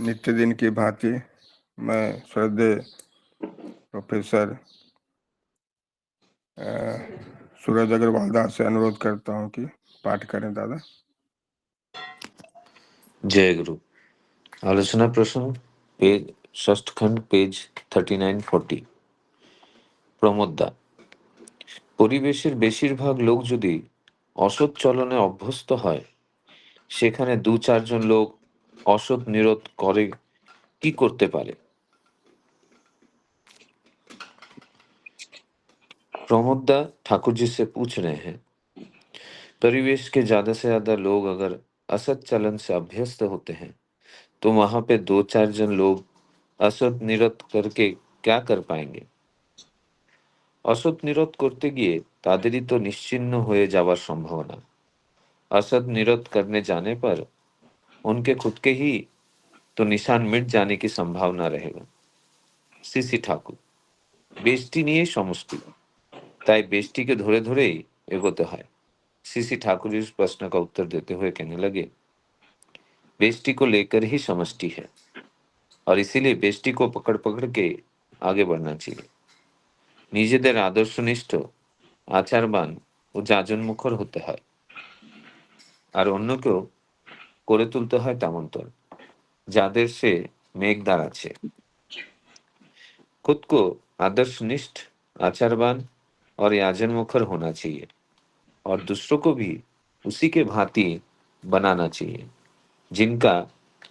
नित्य दिन की भांति मैं श्रद्धेय प्रोफेसर सूरज अग्रवाल दास से अनुरोध करता हूँ कि पाठ करें दादा। जय गुरु। आलोचना प्रश्न पेज षष्ठ खंड पेज 39-40। প্রমোদদা, পরিবেশের বেশিরভাগ লোক যদি অসৎ চলনে অভ্যস্ত হয়, সেখানে 2-4 জন লোক অসৎ নিরোধ করে কি করতে পারে? प्रमोददा ठाकुर जी से पूछ रहे हैं, परिवेश के ज्यादा से ज्यादा लोग अगर असत चलन से अभ्यस्त होते हैं तो वहां पे 2-4 जन लोग असत निरत करके क्या कर पाएंगे? असत निरत করতে গিয়ে তাদেরই तो निश्चिन्न হয়ে যাওয়ার সম্ভাবনা। असत निरत करने जाने पर उनके खुद के ही तो निशान मिट जाने की संभावना रहेगा। सीसी ठाकुर, बेष्टि নিয়ে সমষ্টি, তাই बेष्टिকে ধরে ধরেই এগোতে হয়। सीसी ठाकुर इस प्रश्न का उत्तर देते हुए कहने लगे, बेष्टि को लेकर ही समष्टि है और इसीलिए बेष्टि को पकड़ पकड़ के आगे बढ़ना चाहिए। নিজেদের আদর্শনিষ্ঠ, আচারবান ও যাজনমুখর হতে হয় আর অন্যকেও করে তুলতে হয় তেমনতর, যাদের সে মেঘদার আছে। खुद को आदर्शनिष्ठ, आचारवान और याजन मुखर होना चाहिए और दूसरों को भी उसी के भांति बनाना चाहिए जिनका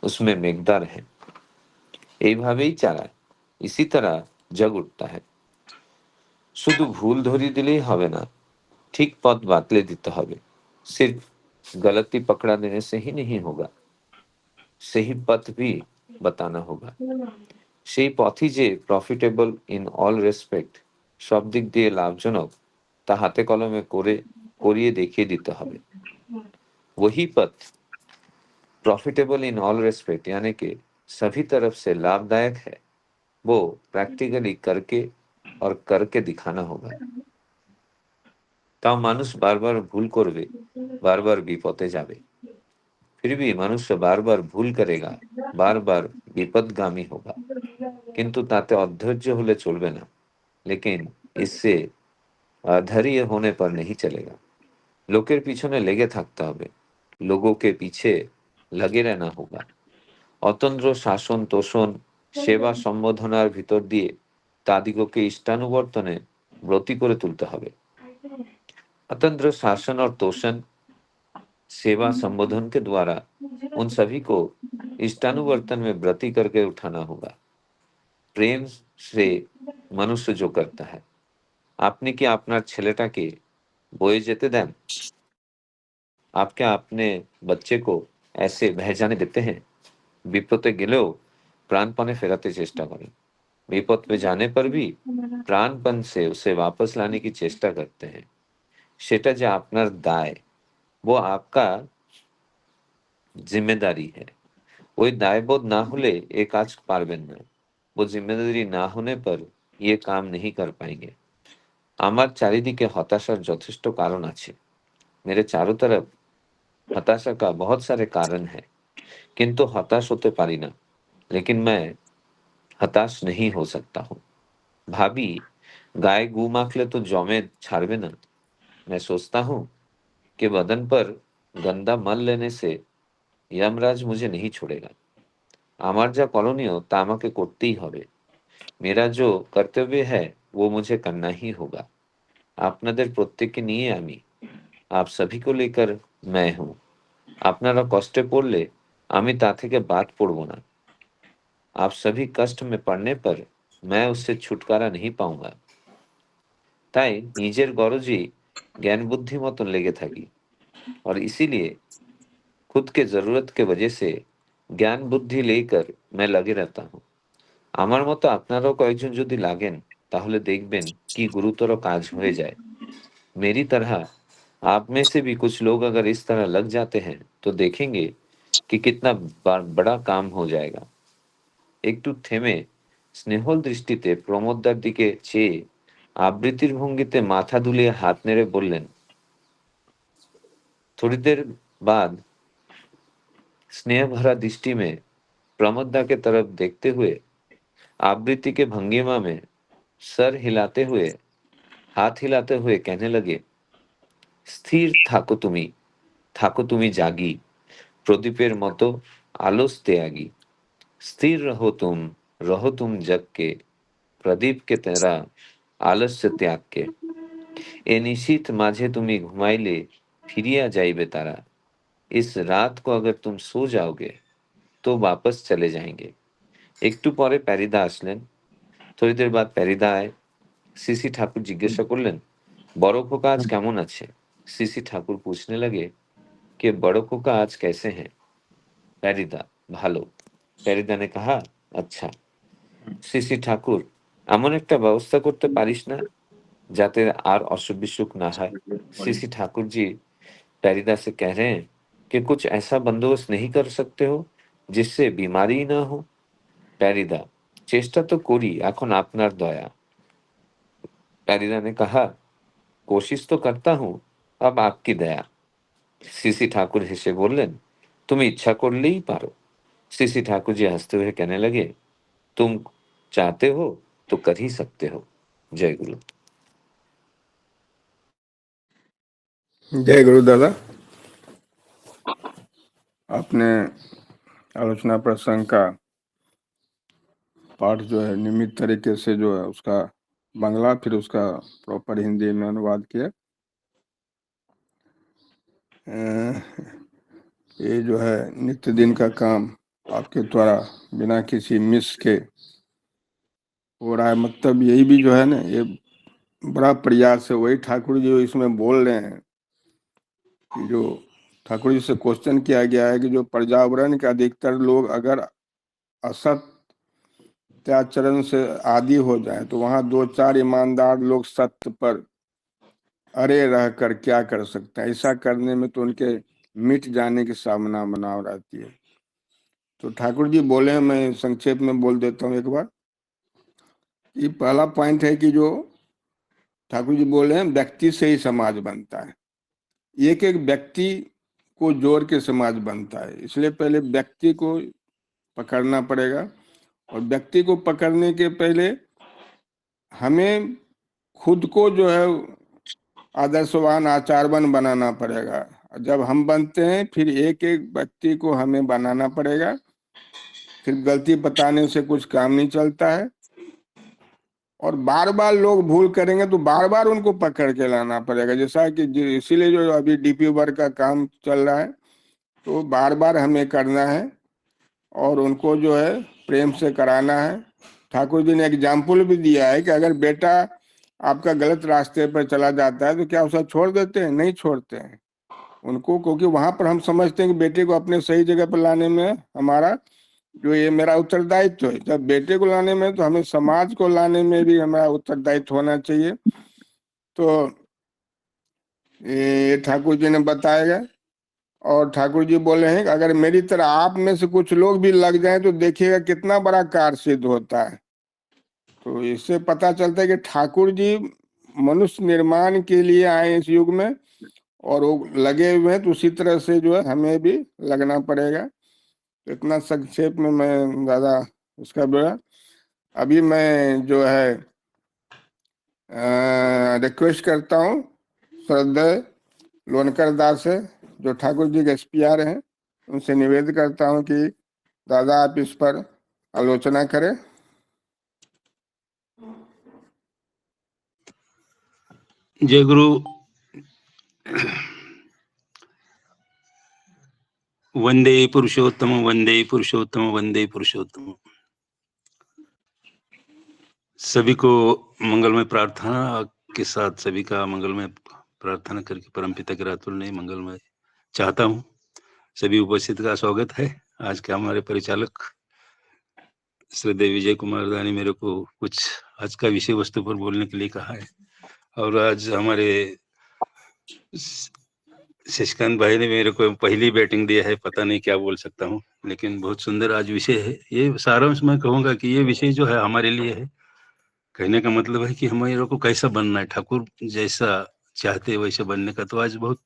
उसमें मेघदार है। এইভাবেই চালায়, इसी तरह जग उठता है। শুধু ভুল ধরিয়ে দিলেই হবে না, ठीक पथ बातले दिते হবে। सिर्फ गलती पकड़ा देने से ही नहीं होगा, सही पथ भी बताना होगा। সেই পথই যে প্রফিটেবল ইন অল রেসপেক্ট, সব দিক দিয়ে লাভজনক, তা হাতে কলমে করে করিয়ে দেখিয়ে দিতে হবে। वही पथ प्रॉफिटेबल इन ऑल रेस्पेक्ट यानी कि सभी तरफ से लाभदायक है, वो प्रैक्टिकली करके और करके दिखाना होगा। তাও মানুষ বারবার ভুল করবে, বারবার বিপথে যাবে। फिर भी मनुष्य बार बार भूल करेगा, बार बार विपदगामी होगा, किंतु ताते अधैर्य होले चलबे ना। लेकिन इससे अधैर्य होने पर नहीं चलेगा। लोकेर पीछने लेगे থাকতে হবে, लोगों के पीछे लगे रहना होगा। অতন্দ্র শাসন তোষণ সেবা সম্বোধনার ভিতর দিয়ে তাদিগকে ইষ্টানুবর্তনে ব্রতী করে তুলতে হবে। अतंत्र शासन और तोषण, सेवा संबोधन के द्वारा उन सभी को इष्टानुवर्तन में व्रती करके उठाना होगा। प्रेम से मनुष्य जो करता है, আপনি কি আপনার ছেলেটাকে বয়ে যেতে দেন? आप क्या अपने बच्चे को ऐसे बह जाने देते हैं? বিপদে গেলেও প্রাণপণে ফেরাতে চেষ্টা করেন। विपद में जाने पर भी प्राणपन से उसे वापस लाने की चेष्टा करते हैं। সেটা যে আপনার দায়, वो आपका जिम्मेदारी है। ওই দায়বোধ না হলে ये কাজ পারবেন না। वो जिम्मेदारी ना होने पर ये काम नहीं कर पाएंगे। আমার চারিদিকে হতাশার যথেষ্ট কারণ আছে। मेरे चारों तरफ हताशा का बहुत सारे कारण है, किंतु हताश होते पारी ना। लेकिन मैं हताश नहीं हो सकता हूँ। भाभी, गाय गू माखले तो जमे छाड़बे ना। मैं सोचता हूँ कि बदन पर गंदा मल लेने से यमराज मुझे नहीं छोड़ेगा। আমার যা করণীয় তা আমাকে করতেই হবে। मेरा जो कर्तव्य है वो मुझे करना ही होगा। আপনাদের প্রত্যেককে নিয়ে আমি, आप सभी को लेकर मैं हूँ। আপনারা কষ্টে পড়লে আমি তা থেকে বাদ পড়ব না। आप सभी कष्ट में पड़ने पर मैं उससे छुटकारा नहीं पाऊंगा। তাই নিজের গরজেই জ্ঞান বুদ্ধি মতন লেগে থাকি और इसीलिए खुद के जरूरत के वजह से ज्ञान बुद्धि लेकर मैं लगे रहता हूँ। আমার মতো আপনারাও কয়েকজন যদি লাগেন তাহলে দেখবেন কি গুরুতর কাজ হয়ে যায়। मेरी तरह आप में से भी कुछ लोग अगर इस तरह लग जाते हैं तो देखेंगे कि कितना बड़ा काम हो जाएगा। একটু থেমে স্নেহল দৃষ্টিতে প্রমোদদার দিকে চেয়ে আবৃত্তির ভঙ্গিতে মাথা দুলিয়ে হাত নেড়ে বললেন, थोड़ी देर बाद स्नेह भरा दृष्टि में प्रमोदा के तरफ देखते हुए आवृत्ति के भंगिमा में सर हिलाते हुए, हाथ हिलाते हुए कहने लगे, স্থির থাকো তুমি জাগি, প্রদীপের মতো आलोस त्यागी। स्थिर रहो तुम जग के, प्रदीप के तरह आलस्य त्याग के। ए निशीथ माझे तुम्ही घुमाइले, फिरिया जाइबे तारा। इस रात को अगर तुम सो जाओगे तो वापस चले जाएंगे। একটু পরে প্যারিদা আসলেন। থরিদের বাদ প্যারিদা আয়। সিসি ঠাকুর জিজ্ঞাসা করলেন, বড় খোকা আজ কেমন আছে? सीसी ठाकुर पूछने लगे कि बड़ो खोका आज कैसे हैं? প্যারিদা, ভালো। প্যারিদা ने कहा, अच्छा। सीसी ठाकुर, এমন একটা ব্যবস্থা করতে পারিস না যাতে আর অসুখ বিসুখ না হয়? सीसी ठाकुर जी प्यारिदा से कह रहे हैं कि कुछ ऐसा बंदोबस्त नहीं कर सकते हो जिससे बीमारी ही ना हो? प्यारिदा, চেষ্টা তো করি, এখন আপনার দয়া। प्यारिदा ने कहा, कोशिश तो करता हूँ, अब आपकी दया। सीसी ठाकुर हेসে বললেন, তুমি ইচ্ছা করলেই পারো। सीसी ठाकुर जी हंसते हुए कहने लगे, तुम चाहते हो तो कर ही सकते हो। जय गुरु। जय गुरु दादा। आपने आलोचना प्रसंग का पाठ जो है नियमित तरीके से जो है उसका बांग्ला फिर उसका प्रॉपर हिंदी में अनुवाद किया। ये जो है नित्य दिन का काम आपके द्वारा बिना किसी मिस के हो रहा है। मतलब यही भी जो है ना, ये बड़ा प्रयास है। वही ठाकुर जी इसमें बोल रहे हैं कि जो ठाकुर जी से क्वेश्चन किया गया है कि जो पर्यावरण के अधिकतर लोग अगर असत्याचरण से आदि हो जाए तो वहां दो चार ईमानदार लोग सत्य पर अरे रह कर क्या कर सकते हैं? ऐसा करने में तो उनके मिट जाने की संभावना रहती है। तो ठाकुर जी बोले, मैं संक्षेप में बोल देता हूँ एक बार। ये पहला पॉइंट है कि जो ठाकुर जी बोले हैं, व्यक्ति से ही समाज बनता है। एक एक व्यक्ति को जोड़ के समाज बनता है, इसलिए पहले व्यक्ति को पकड़ना पड़ेगा। और व्यक्ति को पकड़ने के पहले हमें खुद को जो है आदर्शवान आचारवान बनाना पड़ेगा। जब हम बनते हैं फिर एक एक व्यक्ति को हमें बनाना पड़ेगा। फिर गलती बताने से कुछ काम नहीं चलता है। और बार बार लोग भूल करेंगे तो बार बार उनको पकड़ के लाना पड़ेगा। जैसा कि इसीलिए जो अभी डीपी वर्क का काम चल रहा है तो बार बार हमें करना है और उनको जो है प्रेम से कराना है। ठाकुर जी ने एग्जाम्पल भी दिया है कि अगर बेटा आपका गलत रास्ते पर चला जाता है तो क्या उसे छोड़ देते हैं? नहीं छोड़ते हैं उनको, क्योंकि वहां पर हम समझते हैं कि बेटे को अपने सही जगह पर लाने में हमारा जो ये मेरा उत्तरदायित्व है। जब बेटे को लाने में तो हमें समाज को लाने में भी हमारा उत्तरदायित्व होना चाहिए। तो ये ठाकुर जी ने बताया। और ठाकुर जी बोले हैं कि अगर मेरी तरह आप में से कुछ लोग भी लग जाएं तो देखिएगा कितना बड़ा कार्य सिद्ध होता है। तो इससे पता चलता है कि ठाकुर जी मनुष्य निर्माण के लिए आए इस युग में और वो लगे हुए हैं। तो उसी तरह से जो है हमें भी लगना पड़ेगा। तो इतना संक्षेप में मैं ज़्यादा उसका बेड़ा। अभी मैं जो है रिक्वेस्ट करता हूँ श्रद्धेय लोनकर दास से, जो ठाकुर जी के एसपीआर हैं, उनसे निवेदन करता हूँ कि दादा आप इस पर आलोचना करें। जय गुरु। वंदे पुरुषोत्तम वंदे पुरुषोत्तम वंदे पुरुषोत्तम। सभी को मंगलमय प्रार्थना के साथ सभी का मंगलमय प्रार्थना करके परमपिता के अतुलनीय मंगलमय चाहता हूँ। सभी उपस्थित का स्वागत है। आज के हमारे परिचालक श्रद्धेय विजय कुमार दानी मेरे को कुछ आज का विषय वस्तु पर बोलने के लिए कहा है। और आज हमारे शशिकांत भाई ने मेरे को पहली बैटिंग दिया है, पता नहीं क्या बोल सकता हूँ, लेकिन बहुत सुंदर आज विषय है। ये सारांश मैं कहूँगा कि ये विषय जो है हमारे लिए है। कहने का मतलब है कि हमारे को कैसा बनना है, ठाकुर जैसा चाहते वैसे बनने का। तो आज बहुत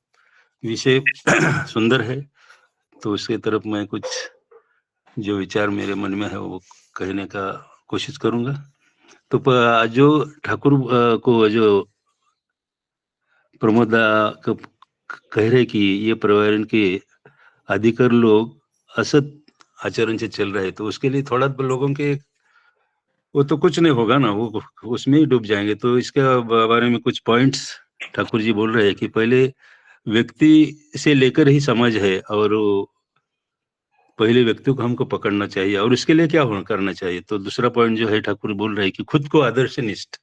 विषय सुंदर है, तो उसके तरफ मैं कुछ जो विचार मेरे मन में है वो कहने का कोशिश करूंगा। तो जो ठाकुर को जो प्रमोद कह रहे कि ये पर्यावरण के अधिकार लोग असत आचरण से चल रहे, तो उसके लिए थोड़ा लोगों के वो तो कुछ नहीं होगा ना, वो उसमें ही डूब जाएंगे। तो इसके बारे में कुछ पॉइंट्स ठाकुर जी बोल रहे हैं कि पहले व्यक्ति से लेकर ही समाज है, और पहले व्यक्ति को हमको पकड़ना चाहिए, और इसके लिए क्या करना चाहिए। तो दूसरा पॉइंट जो है ठाकुर बोल रहे हैं कि खुद को आदर्श निष्ठ,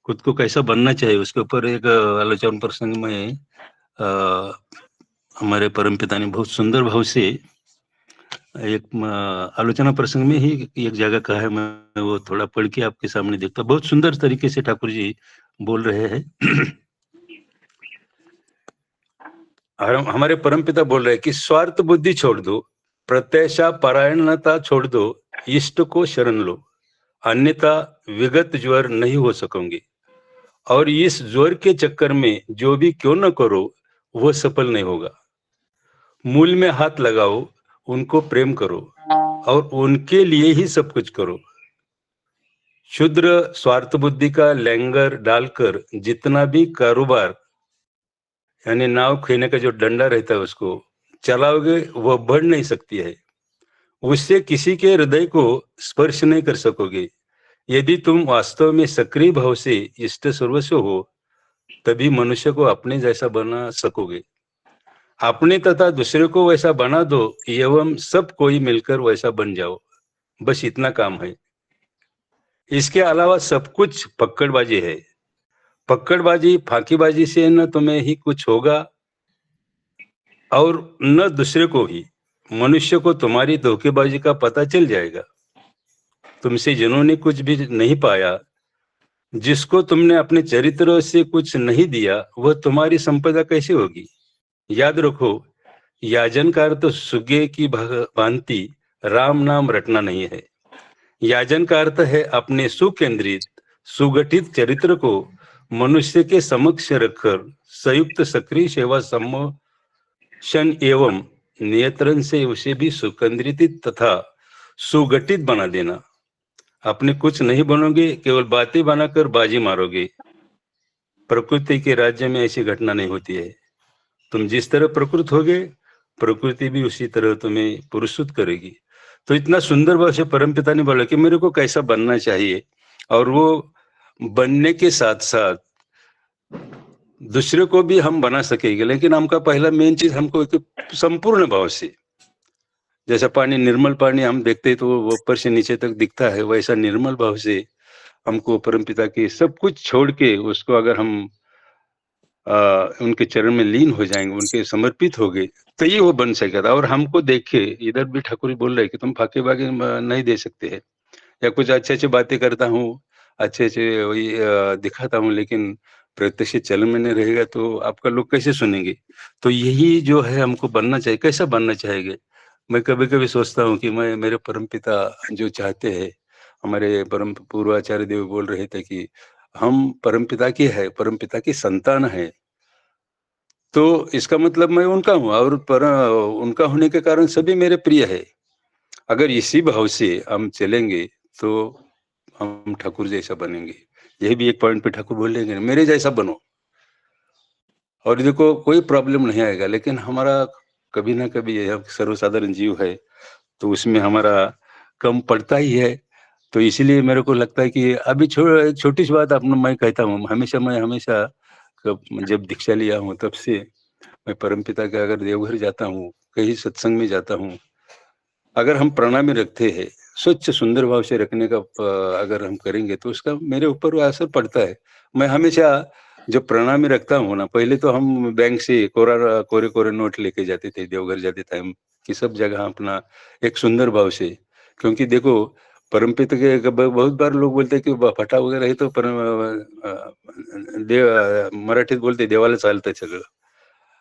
खुद को कैसा बनना चाहिए, उसके ऊपर एक आलोचना प्रसंग में हमारे परमपिता ने बहुत सुंदर भाव से एक आलोचना प्रसंग में ही एक जगह कहा है, मैं वो थोड़ा पढ़ के आपके सामने देखता। बहुत सुंदर तरीके से ठाकुर जी बोल रहे हैं। हमारे परमपिता बोल रहे हैं कि स्वार्थ बुद्धि छोड़ दो, प्रत्याशा परायणता छोड़ दो, इष्ट को शरण लो, अन्यथा विगत ज्वर नहीं हो सकोगे, और इस ज्वर के चक्कर में जो भी क्यों न करो वो सफल नहीं होगा। मूल में हाथ लगाओ, उनको प्रेम करो और उनके लिए ही सब कुछ करो। क्षुद्र स्वार्थ बुद्धि का लैंगर डालकर जितना भी कारोबार, यानी नाव खेने का जो डंडा रहता है उसको चलाओगे, वह बढ़ नहीं सकती है, उससे किसी के हृदय को स्पर्श नहीं कर सकोगे। यदि तुम वास्तव में सक्रिय भाव से इष्ट सर्वस्व हो, तभी मनुष्य को अपने जैसा बना सकोगे। अपने तथा दूसरे को वैसा बना दो, एवं सब कोई मिलकर वैसा बन जाओ, बस इतना काम है। इसके अलावा सब कुछ पकड़बाजी है। पकड़बाजी फांकीबाजी से न तुम्हें ही कुछ होगा और न दूसरे को ही। मनुष्य को तुम्हारी धोखेबाजी का पता चल जाएगा। तुमसे जिन्होंने कुछ भी नहीं पाया, जिसको तुमने अपने चरित्र से कुछ नहीं दिया, वह तुम्हारी संपदा कैसे होगी। याद रखो, याजन का अर्थ सुगे की भांति राम नाम रटना नहीं है। याजन का अर्थ है अपने सुकेंद्रित सुगठित चरित्र को मनुष्य के समक्ष रखकर संयुक्त सक्रिय सेवा सम्मोशन एवं नियंत्रण से उसे भी सुकेंद्रित तथा सुगठित बना देना। अपने कुछ नहीं बनोगे, केवल बातें बनाकर बाजी मारोगे। प्रकृति के राज्य में ऐसी घटना नहीं होती है। तुम जिस तरह प्रकृत होगे, प्रकृति भी उसी तरह तुम्हें पुरस्कृत करेगी। तो इतना सुंदर भाव से परमपिता ने बोला कि मेरे को कैसा बनना चाहिए, और वो बनने के साथ साथ दूसरे को भी हम बना सकेंगे। लेकिन हमका पहला मेन चीज, हमको एक संपूर्ण भाव से, जैसा पानी निर्मल पानी हम देखते तो वो ऊपर से नीचे तक दिखता है, वैसा निर्मल भाव से हमको परमपिता के सब कुछ छोड़ के उसको अगर हम उनके चरण में लीन हो जाएंगे, उनके समर्पित हो गए, तो ये वो बन सकेगा। और हमको देखे, इधर भी ठाकुर बोल रहे कि तुम फाके बागे नहीं दे सकते हैं, या कुछ अच्छे अच्छे बातें करता हूँ, अच्छे अच्छे वही दिखाता हूँ, लेकिन प्रत्यक्ष चलन में नहीं रहेगा तो आपका लोग कैसे सुनेंगे। तो यही जो है हमको बनना चाहिए। कैसा बनना चाहिए, मैं कभी कभी सोचता हूँ कि मैं, मेरे परमपिता जो चाहते हैं, हमारे परम पूर्वाचार्य देव बोल रहे थे कि हम परमपिता की है, परमपिता की संतान है, तो इसका मतलब मैं उनका हूँ, और उनका होने के कारण सभी मेरे प्रिय है। अगर इसी भाव से हम चलेंगे तो हम ठाकुर जैसा बनेंगे। यही भी एक पॉइंट पे ठाकुर बोलेंगे, मेरे जैसा बनो, और देखो कोई प्रॉब्लम नहीं आएगा। लेकिन हमारा कभी ना कभी यह सर्वसाधारण जीव है, तो उसमें हमारा कम पड़ता ही है। तो इसीलिए मेरे को लगता है कि अभी छोटी सी बात अपना मैं कहता हूँ, मैं हमेशा जब दीक्षा लिया हूँ तब से मैं परमपिता के अगर देवघर जाता हूँ, कहीं सत्संग में जाता हूँ, अगर हम प्रणामी रखते हैं, स्वच्छ सुंदर भाव से रखने का अगर हम करेंगे तो उसका मेरे ऊपर असर पड़ता है। मैं हमेशा जब प्रणामी रखता हूँ ना, पहले तो हम बैंक से कोरे कोरे नोट लेके जाते थे, देवघर जाते थे हम, कि सब जगह अपना एक सुंदर भाव से। क्योंकि देखो परमपिता के बहुत बार लोग बोलते हैं कि फटा वगैरह है तो मराठीत बोलते देवाला चालतं सगळं।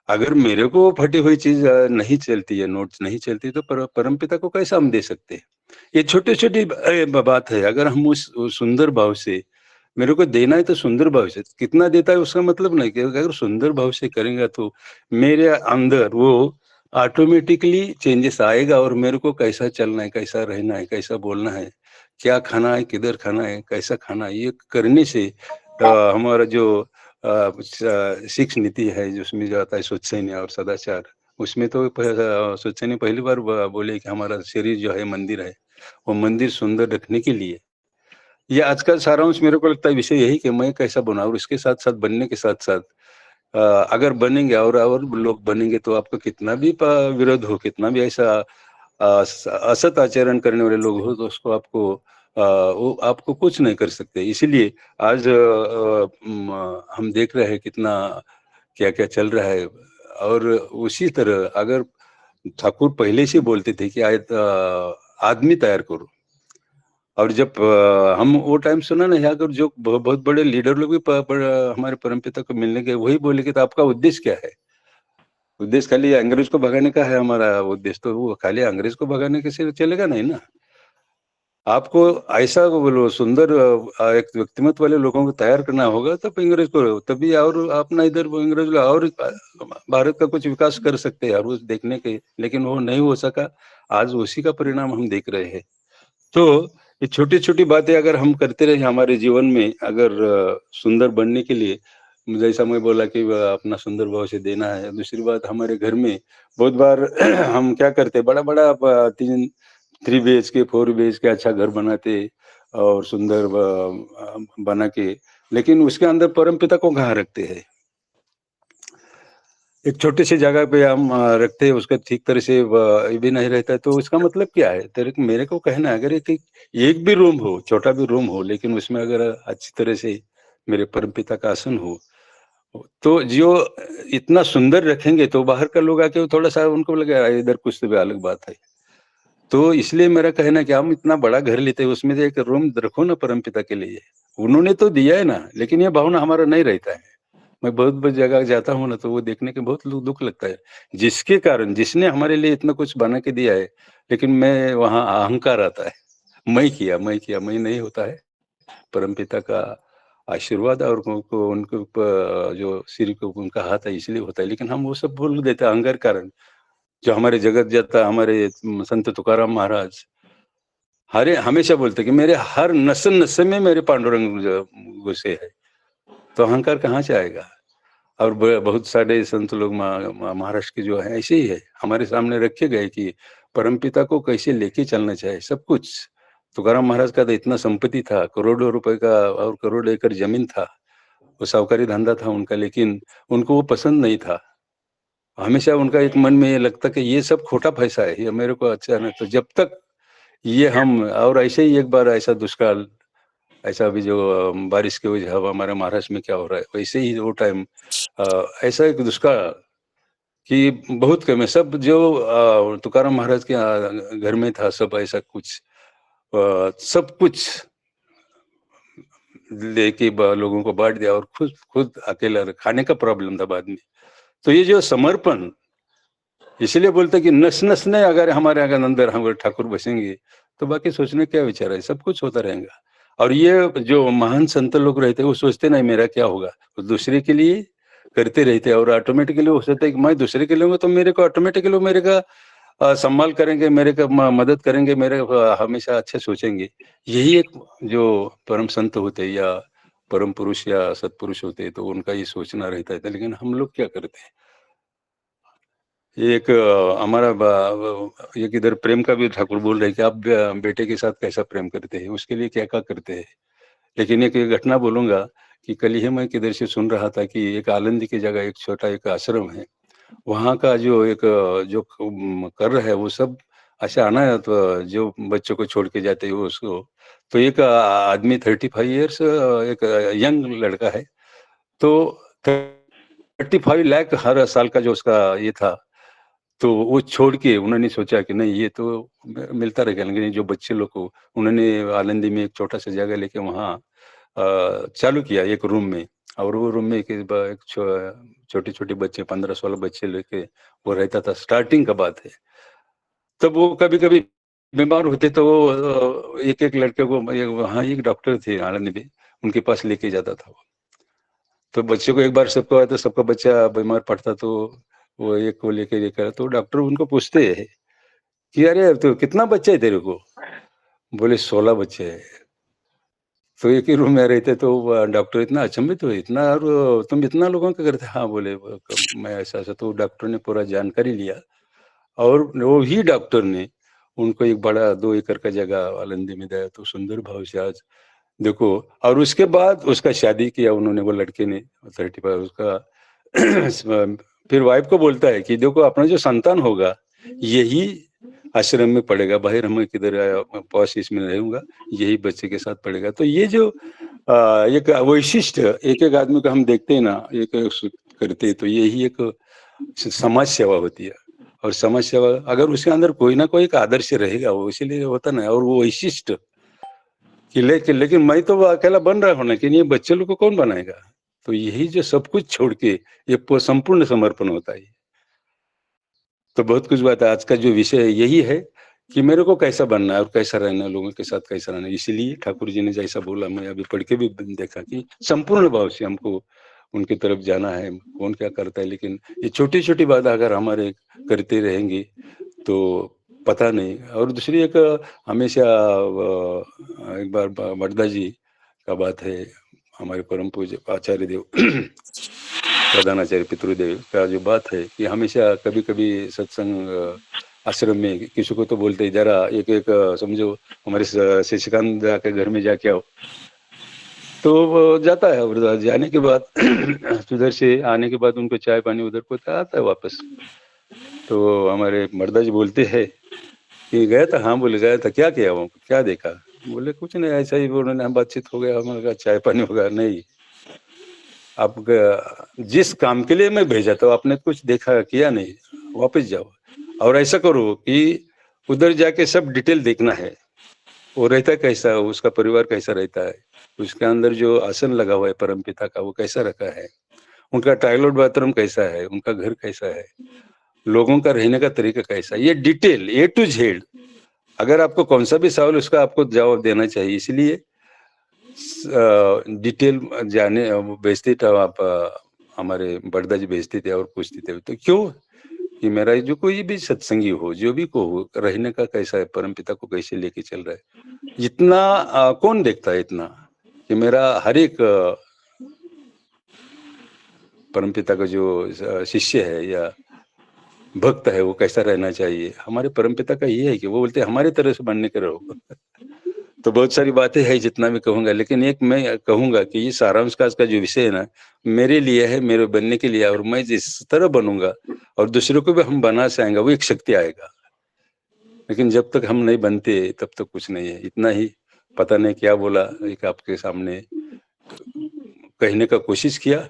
अगर मेरे को फटी हुई चीज नहीं चलती है, नोट्स नहीं चलती, तो परमपिता को कैसा हम दे सकते हैं। ये छोटी छोटी बात है। अगर हम उस सुंदर भाव से, मेरे को देना है तो सुंदर भाव से, कितना देता है उसका मतलब नहीं, कि अगर सुंदर भाव से करेंगे तो मेरे अंदर वो ऑटोमेटिकली चेंजेस आएगा और मेरे को कैसा चलना है, कैसा रहना है, कैसा बोलना है, क्या खाना है, किधर खाना है, कैसा खाना है, ये करने से हमारा जो शिक्ष नीति है जिसमें जो आता है स्वच्छन्य और सदाचार, उसमें तो स्वच्छन्य पहली बार बोले कि हमारा शरीर जो है मंदिर है, वो मंदिर सुंदर रखने के लिए ये आज का सारांश मेरे को लगता है विषय यही कि मैं कैसा बना और इसके साथ साथ बनने के साथ साथ अगर बनेंगे और लोग बनेंगे तो आपका कितना भी विरोध हो, कितना भी ऐसा असत आचरण करने वाले लोग हो, तो उसको आपको वो आपको कुछ नहीं कर सकते। इसीलिए आज हम देख रहे हैं कितना क्या क्या चल रहा है। और उसी तरह अगर ठाकुर पहले से बोलते थे कि आदमी तैयार करो, और जब हम वो टाइम सुना ना, यहाँ कर जो बहुत बड़े लीडर लोग भी हमारे परमपिता को मिलने गए, वही बोले कि तो आपका उद्देश्य क्या है? उद्देश्य खाली अंग्रेज को भगाने का है हमारा उद्देश्य, तो वो खाली अंग्रेज को भगाने के से चलेगा नहीं ना। आपको ऐसा बोलो सुंदर एक व्यक्तिमत वाले लोगों को तैयार करना होगा, तब अंग्रेज को, तभी और अपना इधर अंग्रेज और भारत का कुछ विकास कर सकते हैं और वो देखने के, लेकिन वो नहीं हो सका। आज उसी का परिणाम हम देख रहे हैं। तो ये छोटी छोटी बातें अगर हम करते रहे हमारे जीवन में, अगर सुंदर बनने के लिए, जैसा मैं बोला कि अपना सुंदर भाव से देना है। दूसरी बात, हमारे घर में बहुत बार हम क्या करते, बड़ा बड़ा 3 BHK 4 BHK अच्छा घर बनाते और सुंदर बना के, लेकिन उसके अंदर परमपिता को कहाँ रखते हैं? एक छोटी सी जगह पे हम रखते हैं, उसका ठीक तरह से भी नहीं रहता है, तो इसका मतलब क्या है? तेरे मेरे को कहना है, अगर एक भी रूम हो, छोटा भी रूम हो, लेकिन उसमें अगर अच्छी तरह से मेरे परमपिता का आसन हो, तो जो इतना सुंदर रखेंगे तो बाहर का लोग आके थोड़ा सा उनको लगेगा इधर कुछ तो भी अलग बात है। तो इसलिए मेरा कहना है कि हम इतना बड़ा घर लेते हैं, उसमें से एक रूम रखो ना परमपिता के लिए। उन्होंने तो दिया है ना, लेकिन ये भावना हमारा नहीं रहता है। मैं बहुत जगह जाता हूँ ना, तो वो देखने के बहुत दुख लगता है, जिसके कारण, जिसने हमारे लिए इतना कुछ बना के दिया है, लेकिन मैं वहाँ अहंकार आता है, मैं किया, मैं नहीं होता है। परमपिता का आशीर्वाद और उनके ऊपर जो सिर को उनका हाथ है इसलिए होता है, लेकिन हम वो सब भूल देते हैं अहंकार कारण। जो हमारे जगत जाता हमारे संत तुकाराम महाराज हरे हमेशा बोलते कि मेरे हर नस नस में मेरे पांडुरंग घुसे है, तो अहंकार कहाँ से आएगा? और बहुत सारे संत लोग महाराष्ट्र के जो है ऐसे ही है, हमारे सामने रखे गए कि परमपिता को कैसे लेके चलना चाहिए सब कुछ। तुकाराम महाराज का तो इतना संपत्ति था, करोड़ों रुपए का और करोड़ एकड़ जमीन था, वो साहूकारी धंधा था उनका, लेकिन उनको वो पसंद नहीं था। हमेशा उनका एक मन में ये लगता कि ये सब खोटा पैसा है, ये मेरे को अच्छा नहीं। तो जब तक ये हम, और ऐसे ही एक बार ऐसा दुष्काल, ऐसा अभी जो बारिश की वजह हमारे महाराष्ट्र में क्या हो रहा है, वैसे ही वो टाइम ऐसा एक दुष्काल कि बहुत कम है, सब जो तुकाराम महाराज के घर में था सब ऐसा कुछ सब कुछ लेके लोगों को बांट दिया और खुद खुद अकेला खाने का प्रॉब्लम था बाद में। तो ये जो समर्पण, इसलिए बोलते कि नस नस ने अगर हमारे अंदर हम ठाकुर बसेंगे तो बाकी सोचने क्या विचार है, सब कुछ होता रहेगा। और ये जो महान संत लोग रहते हैं वो सोचते नहीं मेरा क्या होगा, वो दूसरे के लिए करते रहते हैं और ऑटोमेटिकली हो सकता है कि मैं दूसरे के लिए होंगे तो मेरे को ऑटोमेटिकली मेरे का सम्मान करेंगे, मेरे का मदद करेंगे, मेरे हमेशा अच्छे सोचेंगे। यही एक जो परम संत होते हैं या परम पुरुष या सत्पुरुष होते हैं, तो उनका ये सोचना रहता है। लेकिन हम लोग क्या करते हैं, एक हमारा एक इधर प्रेम का भी ठाकुर बोल रहे हैं कि आप बेटे के साथ कैसा प्रेम करते हैं, उसके लिए क्या क्या करते हैं। लेकिन एक घटना बोलूंगा कि कल ही मैं किधर से सुन रहा था कि एक आलंदी की जगह एक छोटा एक आश्रम है, वहाँ का जो एक जो कर रहा है वो सब अच्छा आना है, तो जो बच्चों को छोड़ के जाते हैं उसको, तो एक आदमी 35 ईयर्स एक यंग लड़का है, तो 35 लाख हर साल का जो उसका ये था, तो वो छोड़ के उन्होंने सोचा कि नहीं ये तो मिलता रहेगा, लेकिन जो बच्चे लोग को उन्होंने आलंदी में एक छोटा सा जगह लेके वहाँ चालू किया एक रूम में। और वो रूम में एक छोटे छोटे बच्चे 15-16 बच्चे लेके वो रहता था, स्टार्टिंग का बात है। तब वो कभी कभी बीमार होते तो वो एक एक लड़के को वहाँ एक डॉक्टर थे आनंद में, उनके पास लेके जाता था वो। तो बच्चे को एक बार सबको आया तो सबका बच्चा बीमार पड़ता, तो वो एक को लेकर ये करा, तो डॉक्टर उनको पूछते हैं कि अरे तो कितना बच्चे है तेरे को? बोले 16 बच्चे हैं। तो एक ही रूम में रहते, तो डॉक्टर इतना अचंभित हुए, इतना, और तुम इतना लोगों का करते? हाँ बोले, मैं ऐसा। तो डॉक्टर ने पूरा जानकारी लिया, और वो ही डॉक्टर ने उनको एक बड़ा 2 एकड़ का जगह आलंदी में दिया। तो सुंदर भाव से आज देखो, और उसके बाद उसका शादी किया उन्होंने, वो लड़के ने 35 उसका फिर वाइफ को बोलता है कि देखो, अपना जो संतान होगा यही आश्रम में पढ़ेगा, बाहर मैं किधर पॉश इसमें रहूंगा, यही बच्चे के साथ पढ़ेगा। तो ये जो एक वैशिष्ट एक एक आदमी को हम देखते हैं ना, एक करते, तो यही एक समाज सेवा होती है। और समाज सेवा अगर उसके अंदर कोई ना कोई एक आदर्श रहेगा, वो इसीलिए होता ना, और वो वैशिष्ट कि लेकिन मैं तो अकेला बन रहा हूँ, लेकिन ये बच्चे लोग को कौन बनाएगा? तो यही जो सब कुछ छोड़ के ये संपूर्ण समर्पण होता है। तो बहुत कुछ बात है। आज का जो विषय यही है कि मेरे को कैसा बनना है और कैसा रहना है, लोगों के साथ कैसा रहना है। इसीलिए ठाकुर जी ने जैसा बोला, मैं अभी पढ़ के भी देखा कि संपूर्ण भाव से हमको उनकी तरफ जाना है। कौन क्या करता है, लेकिन ये छोटी छोटी बात अगर हमारे करते रहेंगे तो पता नहीं। और दूसरी एक हमेशा एक बार वर्धा जी का बात है, हमारे परम पूज्य आचार्य देव प्रधानाचार्य पितृदेव का जो बात है कि हमेशा कभी कभी सत्संग आश्रम में किसी को तो बोलते जरा एक एक समझो हमारे शशिकांत जाके घर में जाके आओ। तो वो जाता है, और जाने के बाद उधर से आने के बाद उनको चाय पानी उधर को आता है वापस। तो हमारे मर्दा जी बोलते हैं कि गया था? हाँ बोले गया था। क्या किया वहाँ, क्या देखा? बोले कुछ नहीं, ऐसा ही उन्होंने बातचीत हो गया, हमारे चाय पानी होगा। नहीं, आप जिस काम के लिए मैं भेजा था आपने कुछ देखा किया नहीं, वापस जाओ और ऐसा करो कि उधर जाके सब डिटेल देखना है, वो रहता कैसा, उसका परिवार कैसा रहता है, उसके अंदर जो आसन लगा हुआ है परम पिता का वो कैसा रखा है, उनका टॉयलेट बाथरूम कैसा है, उनका घर कैसा है, लोगों का रहने का तरीका कैसा है, ये डिटेल A to Z। अगर आपको कौन सा भी सवाल उसका आपको जवाब देना चाहिए, इसलिए डिटेल जाने भेजते थे आप, हमारे बड़दा जी भेजते थे और पूछते थे तो क्यों कि मेरा जो कोई भी सत्संगी हो, जो भी को हो, रहने का कैसा है, परमपिता को कैसे लेके चल रहा है, इतना कौन देखता है इतना कि मेरा हर एक परमपिता का जो शिष्य है या भक्त है वो कैसा रहना चाहिए। हमारे परमपिता का ये है कि वो बोलते हमारी तरह से बनने के रहो। तो बहुत सारी बातें हैं जितना भी कहूंगा, लेकिन एक मैं कहूंगा कि ये सारांश का जो विषय है ना, मेरे लिए है, मेरे बनने के लिए, और मैं जिस तरह बनूंगा और दूसरों को भी हम बना सकेंगे, वो एक शक्ति आएगा। लेकिन जब तक हम नहीं बनते तब तक कुछ नहीं है। इतना ही, पता नहीं क्या बोला, एक आपके सामने कहने का कोशिश किया,